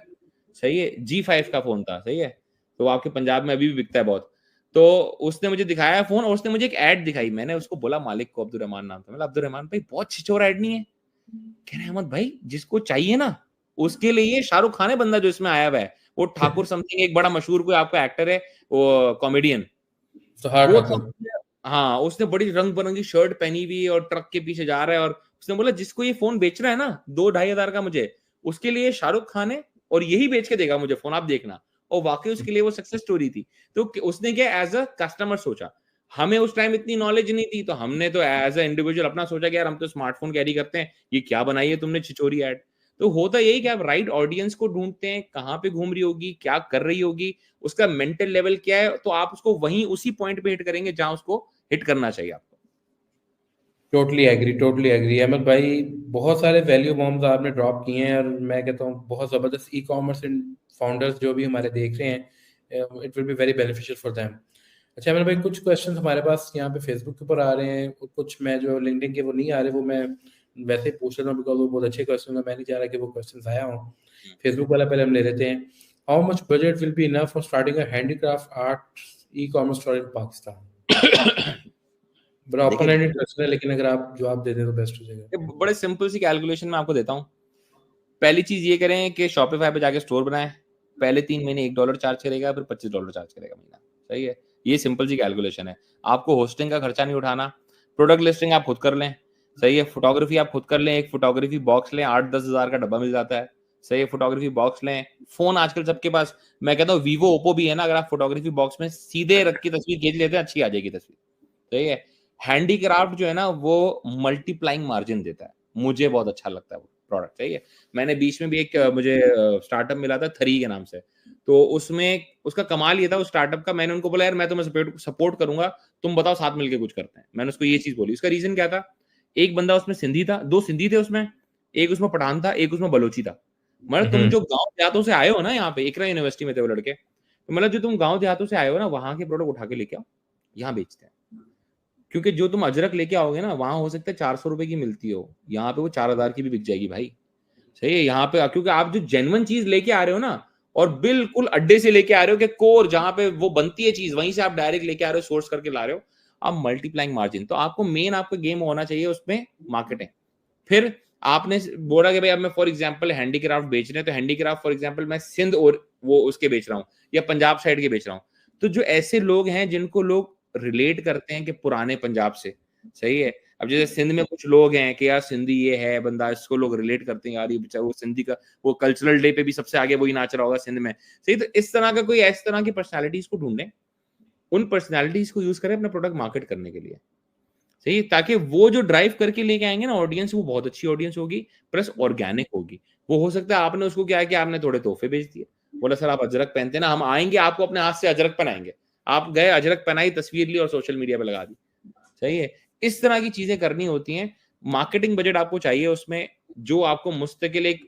सही है, G5 का फोन था, सही है, तो आपके पंजाब में अभी भी बिकता है बहुत। तो उसने मुझे दिखाया फोन और उसने मुझे एक ऐड दिखाई। मैंने उसको बोला, मालिक को, अब्दुल रहमान नाम था, मतलब अब्दुल रहमान भाई बहुत छिछोरा ऐड नहीं है? कह रहे अहमद भाई, जिसको चाहिए ना उसके लिए शाहरुख खान है बंदा जो इसमें आया हुआ है, वो ठाकुर समथिंग, एक बड़ा मशहूर कोई आपका एक्टर है, वो कॉमेडियन, वो था। हाँ, उसने बड़ी रंग बिरंगी शर्ट पहनी हुई और ट्रक के पीछे जा रहा है, और उसने बोला जिसको ये फोन बेच रहा है ना 2-2.5 हजार का मुझे, उसके लिए शाहरुख खान है और यही बेच के देगा मुझे फोन, आप देखना। और वाकई उसके लिए वो सक्सेस स्टोरी थी। तो उसने क्या एज अ कस्टमर सोचा। हमें उस टाइम इतनी नॉलेज नहीं थी, तो हमने तो एज अ इंडिविजुअल अपना सोचा कि यार हम तो स्मार्टफोन कैरी करते हैं, ये क्या बनाई है तुमने छिछोरी ऐड। तो होता यही कि आप राइट ऑडियंस को ढूंढते हैं, कहाँ पे घूम रही होगी, क्या कर रही होगी, उसका मेंटल लेवल क्या है, तो आप उसको वहीं उसी पॉइंट पे हिट करेंगे जहां उसको हिट करना चाहिए आपको। टोटली एग्री अहमद भाई, बहुत सारे वैल्यू बॉम्ब्स आपने ड्रॉप किए हैं, और मैं कहता हूँ बहुत ज़बरदस्त ई कॉमर्स फाउंडर्स जो भी हमारे देख रहे हैं, it will be very beneficial for them. अच्छा अहमद भाई, कुछ क्वेश्चंस हमारे पास यहाँ पे फेसबुक के ऊपर आ रहे हैं, और कुछ मैं जो लिंक्डइन के वो नहीं आ रहे, वो मैं वैसे ही पूछ लेता हूँ बिकॉज वो बहुत अच्छे क्वेश्चन है, मैं नहीं चाह रहा कि वो क्वेश्चन आया हो। फेसबुक वाला पहले हम ले लेते हैं। How much budget will be enough for starting a handicraft art e commerce store in Pakistan? बड़ा ओपन एंडेड क्वेश्चन है, लेकिन अगर आप जवाब दे दें तो बेस्ट हो जाएगा। बड़े सिंपल सी कैलकुलेशन में आपको देता हूँ। पहली चीज ये करें कि शॉपिफाई पे जाके स्टोर बनाएं। पहले 3 महीने $1 चार्ज करेगा, फिर $25 चार्ज करेगा महीना, सही है। ये सिंपल सी कैलकुलेशन है। आपको होस्टिंग का खर्चा नहीं उठाना। प्रोडक्ट लिस्टिंग आप खुद कर लें, सही है। फोटोग्राफी आप खुद कर लें, एक फोटोग्राफी बॉक्स लें, 8-10 हजार का डब्बा मिल जाता है, सही है। फोटोग्राफी बॉक्स लें। फोन आजकल सबके पास, मैं कहता हूँ वीवो ओप्पो भी है ना, अगर आप फोटोग्राफी बॉक्स में सीधे रख के तस्वीर खींच लेते हैं, अच्छी आ जाएगी तस्वीर, सही है। हैंडीक्राफ्ट जो है ना, वो मल्टीप्लाइंग मार्जिन देता है, मुझे बहुत अच्छा लगता है वो प्रोडक्ट, सही है। मैंने बीच में भी एक मुझे स्टार्टअप मिला था थरी के नाम से, तो उसमें उसका कमाल ये था उस स्टार्टअप का, मैंने उनको बोला यार मैं तुम्हें सपोर्ट करूंगा, तुम बताओ साथ मिलके कुछ करते हैं। मैंने उसको ये चीज बोली। उसका रीजन क्या था, एक बंदा उसमें सिंधी था, 2 सिंधी थे उसमें, एक उसमें पठान था, एक उसमें बलोची था। मतलब तुम जो गांव देहातों से आए हो ना, यहाँ पे इकरा यूनिवर्सिटी में थे वो लड़के, तो मतलब जो तुम गांव देहातों से आए हो ना, वहां के प्रोडक्ट उठा के लेके आओ, यहाँ बेचते हैं। क्योंकि जो तुम अजरक लेके आओगे ना, वहां हो सकता है 400 रुपए की मिलती हो, यहाँ पे वो 4,000 की भी बिक जाएगी भाई, सही है। यहाँ पे क्योंकि आप जो जेन्युइन चीज लेके आ रहे हो ना, और बिल्कुल अड्डे से लेके आ रहे हो कि कोर जहां पे वो बनती है चीज, वहीं से आप डायरेक्ट लेके आ रहे हो, सोर्स करके ला रहे हो, आप मल्टीप्लाइंग मार्जिन। तो आपको मेन आपका गेम होना चाहिए उसमें मार्केटिंग। फिर आपने बोला कि भाई अब मैं फॉर एग्जांपल हैंडीक्राफ्ट बेच रहे हैं, तो हैंडीक्राफ्ट फॉर एग्जांपल मैं सिंध और वो उसके बेच रहा हूँ, या पंजाब साइड के बेच रहा हूँ। तो जो ऐसे लोग हैं जिनको लोग रिलेट करते हैं कि पुराने पंजाब से, सही है। अब जैसे सिंध में कुछ लोग हैं कि यार सिंधी ये है बंदा, इसको लोग रिलेट करते हैं, यार ये बेचारा वो सिंधी का वो कल्चरल डे पे भी सबसे आगे वही नाच रहा होगा सिंध में, सही। तो इस तरह का कोई इस तरह की पर्सनैलिटीज को ढूंढें, उन पर्सनैलिटीज को यूज करें अपना प्रोडक्ट मार्केट करने के लिए, सही है। ताकि वो जो ड्राइव करके लेके आएंगे ना ऑडियंस, वो बहुत अच्छी ऑडियंस होगी, प्लस ऑर्गेनिक होगी। वो हो सकता है आपने उसको क्या है कि आपने थोड़े तोहफे बेच दिए, बोला सर आप अजरक पहनते हैं ना, हम आएंगे आपको अपने हाथ से अजरक पहनाएंगे। आप गए अजरक पहनाई, तस्वीर ली और सोशल मीडिया पे लगा दी, सही है। इस तरह की चीजें करनी होती हैं। मार्केटिंग बजट आपको चाहिए उसमें, जो आपको मुस्तकिल एक,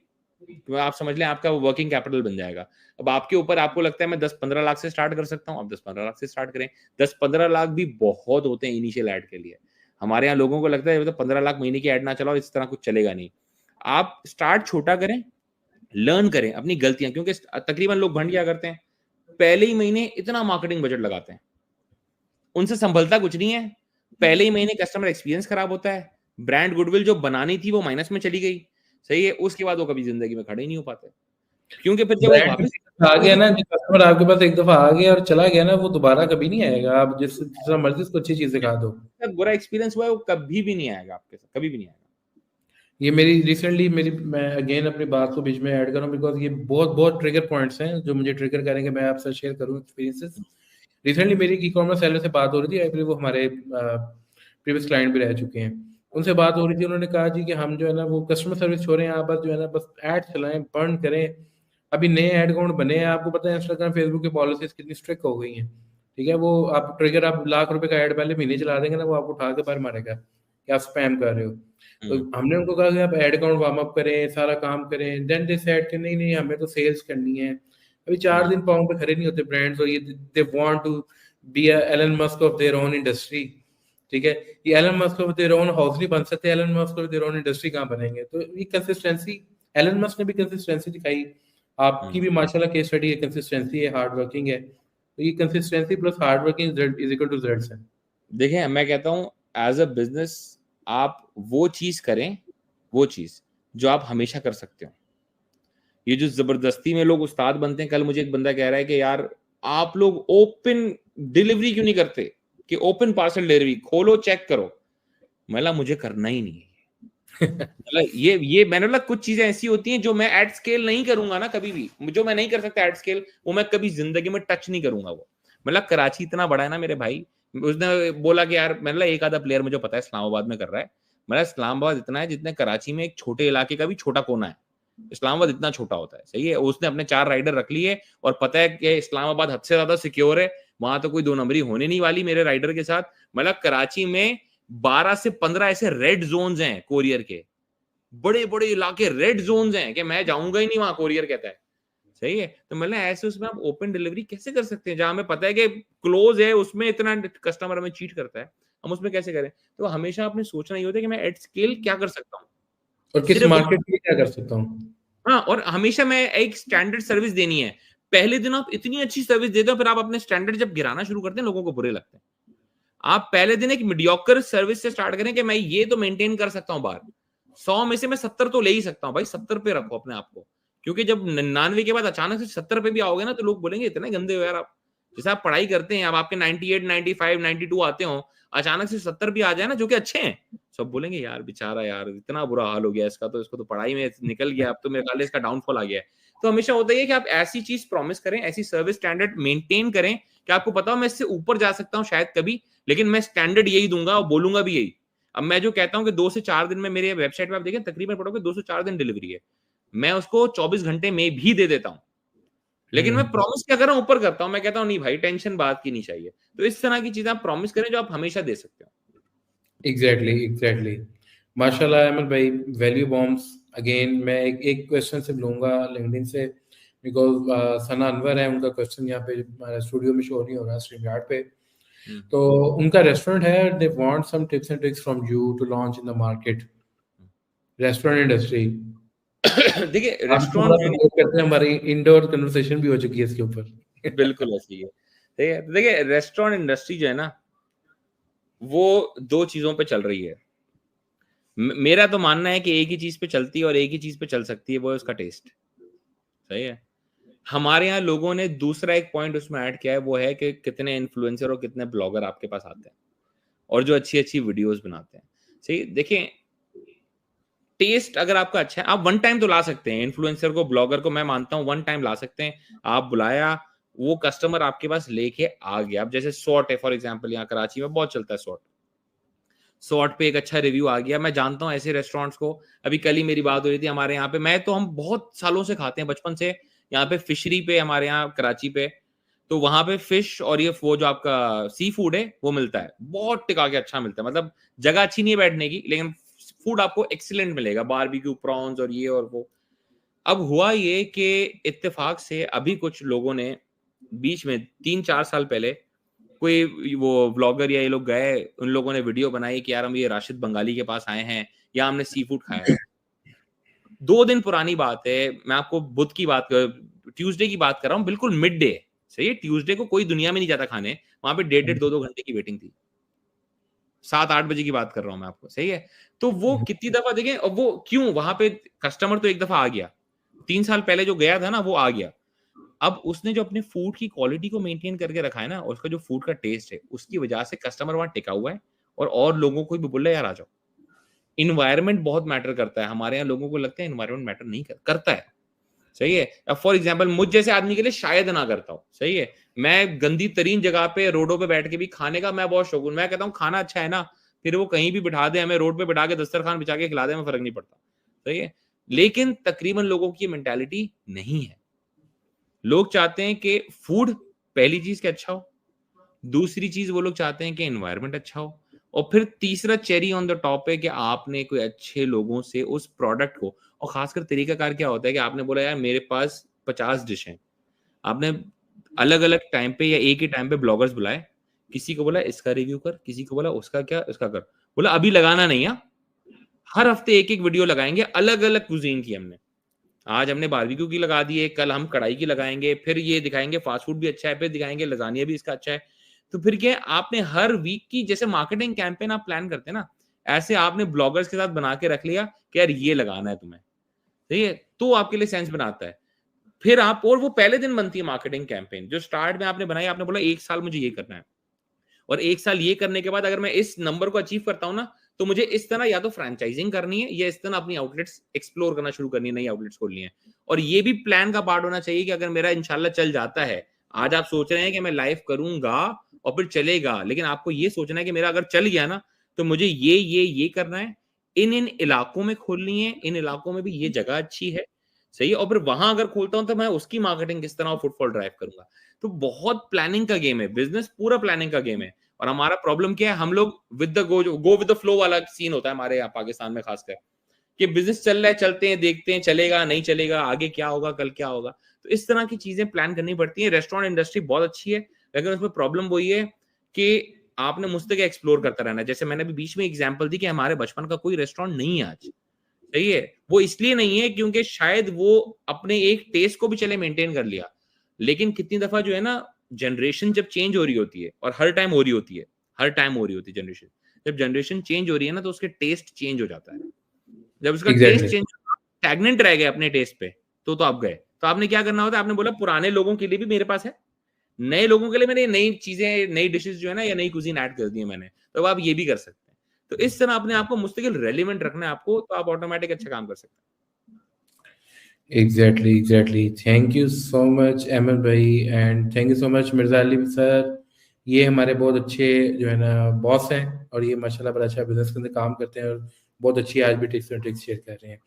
आप समझ लें आपका वर्किंग कैपिटल बन जाएगा। अब आपके ऊपर, आपको लगता है मैं 10-15 लाख से स्टार्ट कर सकता हूँ, आप 10-15 लाख से स्टार्ट करें। 10-15 लाख भी बहुत होते हैं इनिशियल ऐड के लिए। हमारे यहाँ लोगों को लगता है मतलब 15 लाख महीने की ऐड ना चलाओ, इस तरह कुछ चलेगा नहीं। आप स्टार्ट छोटा करें, लर्न करें अपनी गलतियां, क्योंकि तकरीबन लोग भंड क्या करते हैं, पहले ही महीने इतना मार्केटिंग बजट लगाते हैं, उनसे संभलता कुछ नहीं है। पहले ही महीने कस्टमर एक्सपीरियंस खराब होता है, ब्रांड गुडविल जो बनानी थी वो माइनस में चली गई, सही है। उसके बाद वो कभी जिंदगी में खड़े ही नहीं हो पाते, क्योंकि फिर जब वो ब्रांड वापस आ गया ना, जो कस्टमर आपके पास एक दफा आ गया और चला गया ना, वो दोबारा कभी नहीं आएगा, आप जितना मर्जी उसको अच्छी चीज दिखा दो। बुरा एक्सपीरियंस हुआ है वो कभी भी नहीं आएगा आपके साथ, कभी भी नहीं आएगा। ये मेरी रिसेंटली मेरी मैं अगेन अपनी बात को बीच में ऐड करूं, बिकॉज ये बहुत बहुत ट्रिगर पॉइंट्स हैं जो मुझे ट्रिगर करेंगे, मैं आपसे शेयर करूं एक्सपीरियंसेस। रिसेंटली मेरी ई कॉमर्स सेलर से बात हो रही थी, आई वो हमारे प्रीवियस क्लाइंट भी रह चुके हैं। उनसे बात हो रही थी, उन्होंने कहा जी कि हम जो है ना वो कस्टमर सर्विस छोड़ें, आप बस जो है ना बस ऐड चलाएं, बर्न करें। अभी नए ऐड अकाउंट बने हैं, आपको पता है इंस्टाग्राम फेसबुक की पॉलिसीज कितनी स्ट्रिक्ट हो गई हैं, ठीक है। वो आप ट्रिगर आप लाख रुपए का ऐड पहले महीने चला देंगे ना, वो आपको उठा के बाहर मारेगा, कि आप स्पैम कर रहे हो। तो हम्म, हमने उनको कहा कि आप एड अकाउंट वार्म अप करें, सारा काम करें, देन दे सेड कि नहीं नहीं हमें तो सेल्स करनी है। अभी 4 दिन पाँव पे खड़े नहीं होते ब्रांड्स, और ये they want to be a Elon Musk of their own industry. ठीक है, ये Elon Musk of their own house नहीं बन सकते, Elon Musk of their own industry कहाँ बनेंगे? तो ये कंसिस्टेंसी, एलन मस्क ने भी कंसिस्टेंसी दिखाई, आपकी हम्म। भी माशाल्लाह केस स्टडी है, कंसिस्टेंसी है, हार्ड वर्किंग है। तो ये consistency plus hard working is equal to results है। देखिए मैं कहता हूँ एज अ बिजनेस आप वो चीज करें, वो चीज जो आप हमेशा कर सकते हो। ये जो जबरदस्ती में लोग उस्ताद बनते हैं, कल मुझे एक बंदा कह रहा है कि यार आप लोग ओपन डिलीवरी क्यों नहीं करते, कि ओपन पार्सल डिलीवरी खोलो चेक करो। मतलब मुझे करना ही नहीं है। मतलब ये मैंने बोला कुछ चीजें ऐसी होती हैं जो मैं एट स्केल नहीं करूंगा ना कभी भी, जो मैं नहीं कर सकता एट स्केल, वो मैं कभी जिंदगी में टच नहीं करूंगा वो। मतलब कराची इतना बड़ा है ना मेरे भाई, उसने बोला कि यार मतलब एक आधा प्लेयर मुझे पता है इस्लामाबाद में कर रहा है। मतलब इस्लामाबाद इतना है जितने कराची में एक छोटे इलाके का भी छोटा कोना है, इस्लामाबाद इतना छोटा होता है। सही है, उसने अपने 4 राइडर रख लिए और पता है कि इस्लामाबाद हद से ज्यादा सिक्योर है, वहां तो कोई 2 नंबरी होने नहीं वाली मेरे राइडर के साथ। मतलब कराची में 12 से 15 ऐसे रेड जोन्स हैं कोरियर के, बड़े बड़े इलाके रेड जोन्स हैं कि मैं जाऊंगा ही नहीं वहां, कोरियर कहता है। सही है, तो मतलब ऐसे उसमें आप ओपन डिलीवरी कैसे कर सकते हैं जहां हमें पता है कि क्लोज है, उसमें इतना कस्टमर हमें चीट करता है, हम उसमें कैसे करें? तो हमेशा आपने सोचना ही होता है कि मैं एट स्केल क्या कर सकता हूँ, और किस सिर्फ मार्केट के लिए क्या कर सकता हूँ। हाँ, और हमेशा मैं एक स्टैंडर्ड सर्विस देनी है। पहले दिन आप इतनी अच्छी सर्विस देते हो, फिर आप अपने स्टैंडर्ड जब गिराना शुरू करते हैं लोगों को बुरे लगते हैं। आप पहले दिन एक मीडियोकर सर्विस से स्टार्ट करें कि मैं ये तो मेंटेन कर सकता हूं बार, 100 में से मैं 70 तो ले ही सकता हूं भाई, 70 पे रखो अपने आप को। क्योंकि जब 99 के बाद अचानक से 70 पे भी आओगे ना तो लोग बोलेंगे इतने गंदे हो यार आप। जैसे आप पढ़ाई करते हैं, अब आपके 98 95 92 आते हो, अचानक से 70 भी आ जाए ना जो कि अच्छे हैं, सब बोलेंगे यार बेचारा यार इतना बुरा हाल हो गया इसका, तो इसको तो पढ़ाई में निकल गया, अब तो मेरे ख्याल इसका डाउनफॉल आ गया है। तो हमेशा होता है कि आप ऐसी चीज प्रॉमिस करें, ऐसी सर्विस स्टैंडर्ड मेंटेन करें कि आपको पता हो मैं इससे ऊपर जा सकता हूं शायद कभी, लेकिन मैं स्टैंडर्ड यही दूंगा और बोलूंगा भी यही। अब मैं जो कहता हूं कि 2 से 4 दिन में, मेरे वेबसाइट पे आप देखें तकरीबन पढ़ोगे 2 से 4 दिन डिलीवरी है, मैं उसको 24 घंटे में भी दे देता हूं। लेकिन मैं प्रॉमिस क्या कर रहा हूं, ऊपर करता हूं, मैं कहता हूं नहीं भाई टेंशन बात की नहीं चाहिए। तो इस तरह की चीजें आप प्रॉमिस करें जो आप हमेशा दे सकते हो। एग्जैक्टली एग्जैक्टली, माशाल्लाह अहमद भाई, वैल्यू बॉम्ब्स। अगेन मैं एक क्वेश्चन से लूंगा लिंक्डइन से, बिकॉज सना अनवर है, उनका क्वेश्चन यहाँ पे हमारे स्टूडियो में शो नहीं हो रहा, स्ट्रीम यार्ड पे। तो उनका रेस्टोरेंट है, they want some tips and tricks from you to launch in the market, restaurant industry. देखिए आपको रेस्टोरेंट बड़ा जो है सपोर्ट करते हैं, हमारी इंडोर कन्वर्सेशन भी हो चुकी है इसके ऊपर। ना, बिल्कुल ऐसी है। ठीक है, तो देखिए रेस्टोरेंट इंडस्ट्री जो है ना वो 2 चीजों पे चल रही है। मेरा तो मानना है कि एक ही चीज पे चलती है और एक ही चीज पे चल सकती है, वो है उसका टेस्ट। सही है। हमारे यहाँ लोगों ने दूसरा एक पॉइंट उसमें ऐड किया है, वो है कि कितने इन्फ्लुएंसर और कितने ब्लॉगर आपके पास आते हैं और जो अच्छी अच्छी वीडियोस बनाते हैं। सही, देखिए टेस्ट अगर आपका अच्छा है, आप वन टाइम तो ला सकते हैं इन्फ्लुएंसर को, ब्लॉगर को, मैं मानता हूँ वन टाइम ला सकते हैं। आप बुलाया, वो कस्टमर आपके पास लेके आ गया। अब जैसे सॉट है फॉर एग्जांपल, यहाँ कराची में बहुत चलता है सॉट। सॉट पे एक अच्छा रिव्यू आ गया, मैं जानता हूँ ऐसे रेस्टोरेंट्स को। अभी कल ही मेरी बात हो रही थी हमारे यहाँ पे, मैं तो हम बहुत सालों से खाते हैं बचपन से यहाँ पे फिशरी पे, हमारे यहाँ कराची पे। तो वहां पे फिश और ये वो जो आपका सी फूड है वो मिलता है, बहुत टिका के अच्छा मिलता है। मतलब जगह अच्छी नहीं है बैठने की, लेकिन फूड आपको एक्सीलेंट मिलेगा, बारबेक्यू प्रॉन्स और ये और वो। अब हुआ ये कि इत्तेफाक से अभी कुछ लोगों ने बीच में 3-4 साल पहले कोई वो व्लॉगर या ये लोग गए, उन लोगों ने वीडियो बनाई कि यार हम ये राशिद बंगाली के पास आए हैं या हमने सी फूड खाया है। 2 दिन पुरानी बात है, मैं आपको बुध की बात कर, ट्यूसडे की बात कर रहा हूँ, बिल्कुल मिड डे। सही है, ट्यूसडे को कोई दुनिया में नहीं जाता खाने, वहां पे 1.5-2 घंटे की वेटिंग थी। 7-8 बजे की बात कर रहा हूं मैं आपको। सही है, तो वो कितनी दफा देखें, और वो क्यों वहां पे कस्टमर तो एक दफा आ गया, 3 साल पहले जो गया था ना वो आ गया। अब उसने जो अपने फूड की क्वालिटी को मेंटेन करके रखा है ना, और उसका जो फूड का टेस्ट है, उसकी वजह से कस्टमर वहां टिका हुआ है और लोगों को भी बोल रहा है यार आ जाओ। इन्वायरमेंट बहुत मैटर करता है, हमारे यहाँ लोगों को लगता है इन्वायरमेंट मैटर नहीं करता है। सही है, अब फॉर एग्जाम्पल मुझ जैसे आदमी के लिए शायद ना करता हूं। सही है, मैं गंदी तरीन जगह पे रोडों पे बैठ के भी खाने का मैं बहुत शौकीन, मैं कहता हूँ खाना अच्छा है ना, फिर वो कहीं भी बिठा दे, हमें रोड पे बिठा के दस्तरखान बिछा के खिला दे, हमें फर्क नहीं पड़ता। सही है, लेकिन तकरीबन लोगों की मेंटालिटी नहीं है। लोग चाहते हैं कि फूड पहली चीज के अच्छा हो, दूसरी चीज वो लोग चाहते हैं कि एनवायरनमेंट अच्छा हो, और फिर तीसरा चेरी ऑन द टॉप है कि आपने कोई अच्छे लोगों से उस प्रोडक्ट को, और खासकर तरीकाकार क्या होता है कि आपने बोला यार मेरे पास 50 डिश हैं, आपने अलग-अलग टाइम पे या एक ही टाइम पे ब्लॉगर्स बुलाए, किसी को बोला इसका रिव्यू कर, किसी को बोला उसका क्या, इसका कर। बोला अभी लगाना नहीं है, हर हफ्ते एक-एक वीडियो लगाएँगे, अलग-अलग कुज़ीन की हमने। आज हमने बारबेक्यू की लगा दी है, कल हम कढ़ाई की लगाएँगे, फिर ये दिखाएँगे फास्ट फूड भी अच्छा है, फिर दिखाएँगे लज़ानिया भी इसका अच्छा है। तो फिर क्या है, आपने हर वीक की जैसे मार्केटिंग कैंपेन आप प्लान करते हैं ना, ऐसे आपने ब्लॉगर्स के साथ बना के रख लिया कि यार ये लगाना है तुम्हें, सही है? तो आपके लिए सेंस बनाता है। फिर आप, और वो पहले दिन बनती है मार्केटिंग कैंपेन, जो स्टार्ट में आपने बनाई, आपने बोला 1 साल मुझे ये करना है। और 1 साल ये करने के बाद अगर मैं इस नंबर को अचीव करता हूँ ना, तो मुझे इस तरह या तो फ्रेंचाइजिंग करनी है या इस तरह अपनी आउटलेट्स एक्सप्लोर करना शुरू करनी है, नई आउटलेट्स खोलनी है। और ये भी प्लान का पार्ट होना चाहिए कि अगर मेरा इंशाल्लाह चल जाता है, आज आप सोच रहे हैं कि मैं लाइव करूँगा और फिर चलेगा, लेकिन आपको ये सोचना है कि मेरा अगर चल गया ना, तो मुझे ये करना है, इन-इन इलाकों में खोलनी है, इन इलाकों में भी ये जगह अच्छी है, सही है? और फिर वहाँ अगर खोलता हूँ, तो मैं उसकी मार्केटिंग किस तरह और फुटफॉल ड्राइव करूँगा। तो बहुत प्लानिंग का गेम है, बिज़नेस पूरा प्लानिंग का गेम है। और हमारा प्रॉब्लम क्या है, हम लोग with the go with the flow वाला सीन होता है हमारे यहाँ पाकिस्तान में खासकर, कि बिजनेस चल रहा है, चलते हैं, देखते हैं, चलेगा नहीं चलेगा, आगे क्या होगा, कल क्या होगा। तो इस तरह की चीजें प्लान करनी पड़ती है। रेस्टोरेंट इंडस्ट्री बहुत अच्छी है, लेकिन उसमें प्रॉब्लम वही है कि आपने मुझ तक एक्सप्लोर करता रहना है। जैसे मैंने अभी बीच में एग्जाम्पल दी कि हमारे बचपन का कोई रेस्टोरेंट नहीं है आज, सही है? वो इसलिए नहीं है क्योंकि शायद वो अपने एक टेस्ट को भी चले मेंटेन कर लिया, लेकिन कितनी दफा जो है ना, जनरेशन जब चेंज हो रही होती है, और हर टाइम हो रही होती है, हर टाइम हो रही होती है जनरेशन, जब जनरेशन चेंज हो रही है ना, तो उसके टेस्ट चेंज हो जाता है। जब उसका टेस्ट एग्जैक्टली। चेंज, स्टैग्नेंट रह गए अपने टेस्ट पे, तो आप गए। तो आपने क्या करना होता है, आपने बोला पुराने लोगों के लिए भी मेरे पास है, नए लोगों के लिए मैंने नई चीजें, नई डिशेस जो है ना, या नई कुजीन ऐड कर दी है मैंने, तो आप ये भी कर सकते हैं। तो इस तरह अपने आप को मुस्तकिल रेलिवेंट रखना है आपको, तो आप ऑटोमेटिक अच्छा काम कर सकते हैं। Exactly exactly, thank you so much Ahmad भाई, and thank you so much Mirza Ali sir. ये हमारे बहुत अच्छे जो है ना बॉस हैं, और ये माशाल्लाह बड़ा अच्छा बिजनेस के अंदर काम करते हैं, और बहुत अच्छी आज भी टिप्स एंड ट्रिक्स शेयर कर रहे हैं।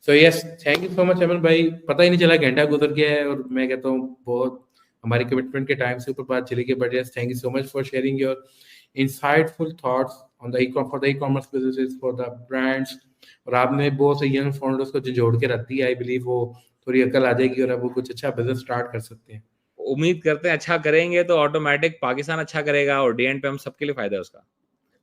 So yes, thank you so much Aman भाई। पता ही नहीं चला घंटा गुजर गया है, और मैं कहता हूँ बहुत हमारी कमिटमेंट के टाइम से ऊपर बात चली गई, but yes, thank you so much for sharing your insightful thoughts on the for the e-commerce businesses, for the brands। और आपने बहुत से यंग फाउंडर्स को जो जोड़ के रख दिया, आई बिलीव वो थोड़ी अकल आ जाएगी और अब वो कुछ अच्छा बिजनेस स्टार्ट कर सकते हैं। उम्मीद करते हैं अच्छा करेंगे तो ऑटोमेटिक पाकिस्तान अच्छा करेगा, और डे एंड पे हम सबके लिए फायदा है उसका।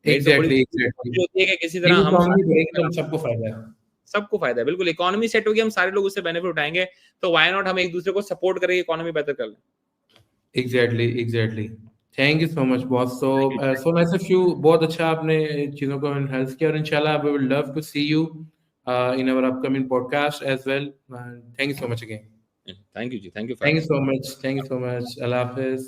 मेरी तो बड़ी एग्जैक्टली कोशिश एग्जैक्टली, होती है कि किसी तरह हम इकोनॉमी सारे, बढ़ेगी तो हम सबको फायदा है। सबको फायदा है, बिल्कुल इकोनॉमी सेट होगी, हम सारे लोग उससे बेनिफिट उठाएंगे, तो व्हाई नॉट हम एक दूसरे को सपोर्ट करेंगे, इकोनॉमी बेहतर कर लें। Exactly exactly, thank you so much boss. So so nice of you, बहुत अच्छा आपने चीज़ों को एनहांस किया, और इंशाल्लाह we will love to see you in our upcoming podcast as well. Thank you so much again. Thank you जी, thank you for thank you having so me। Much, thank you so much, अल्लाह हाफिज।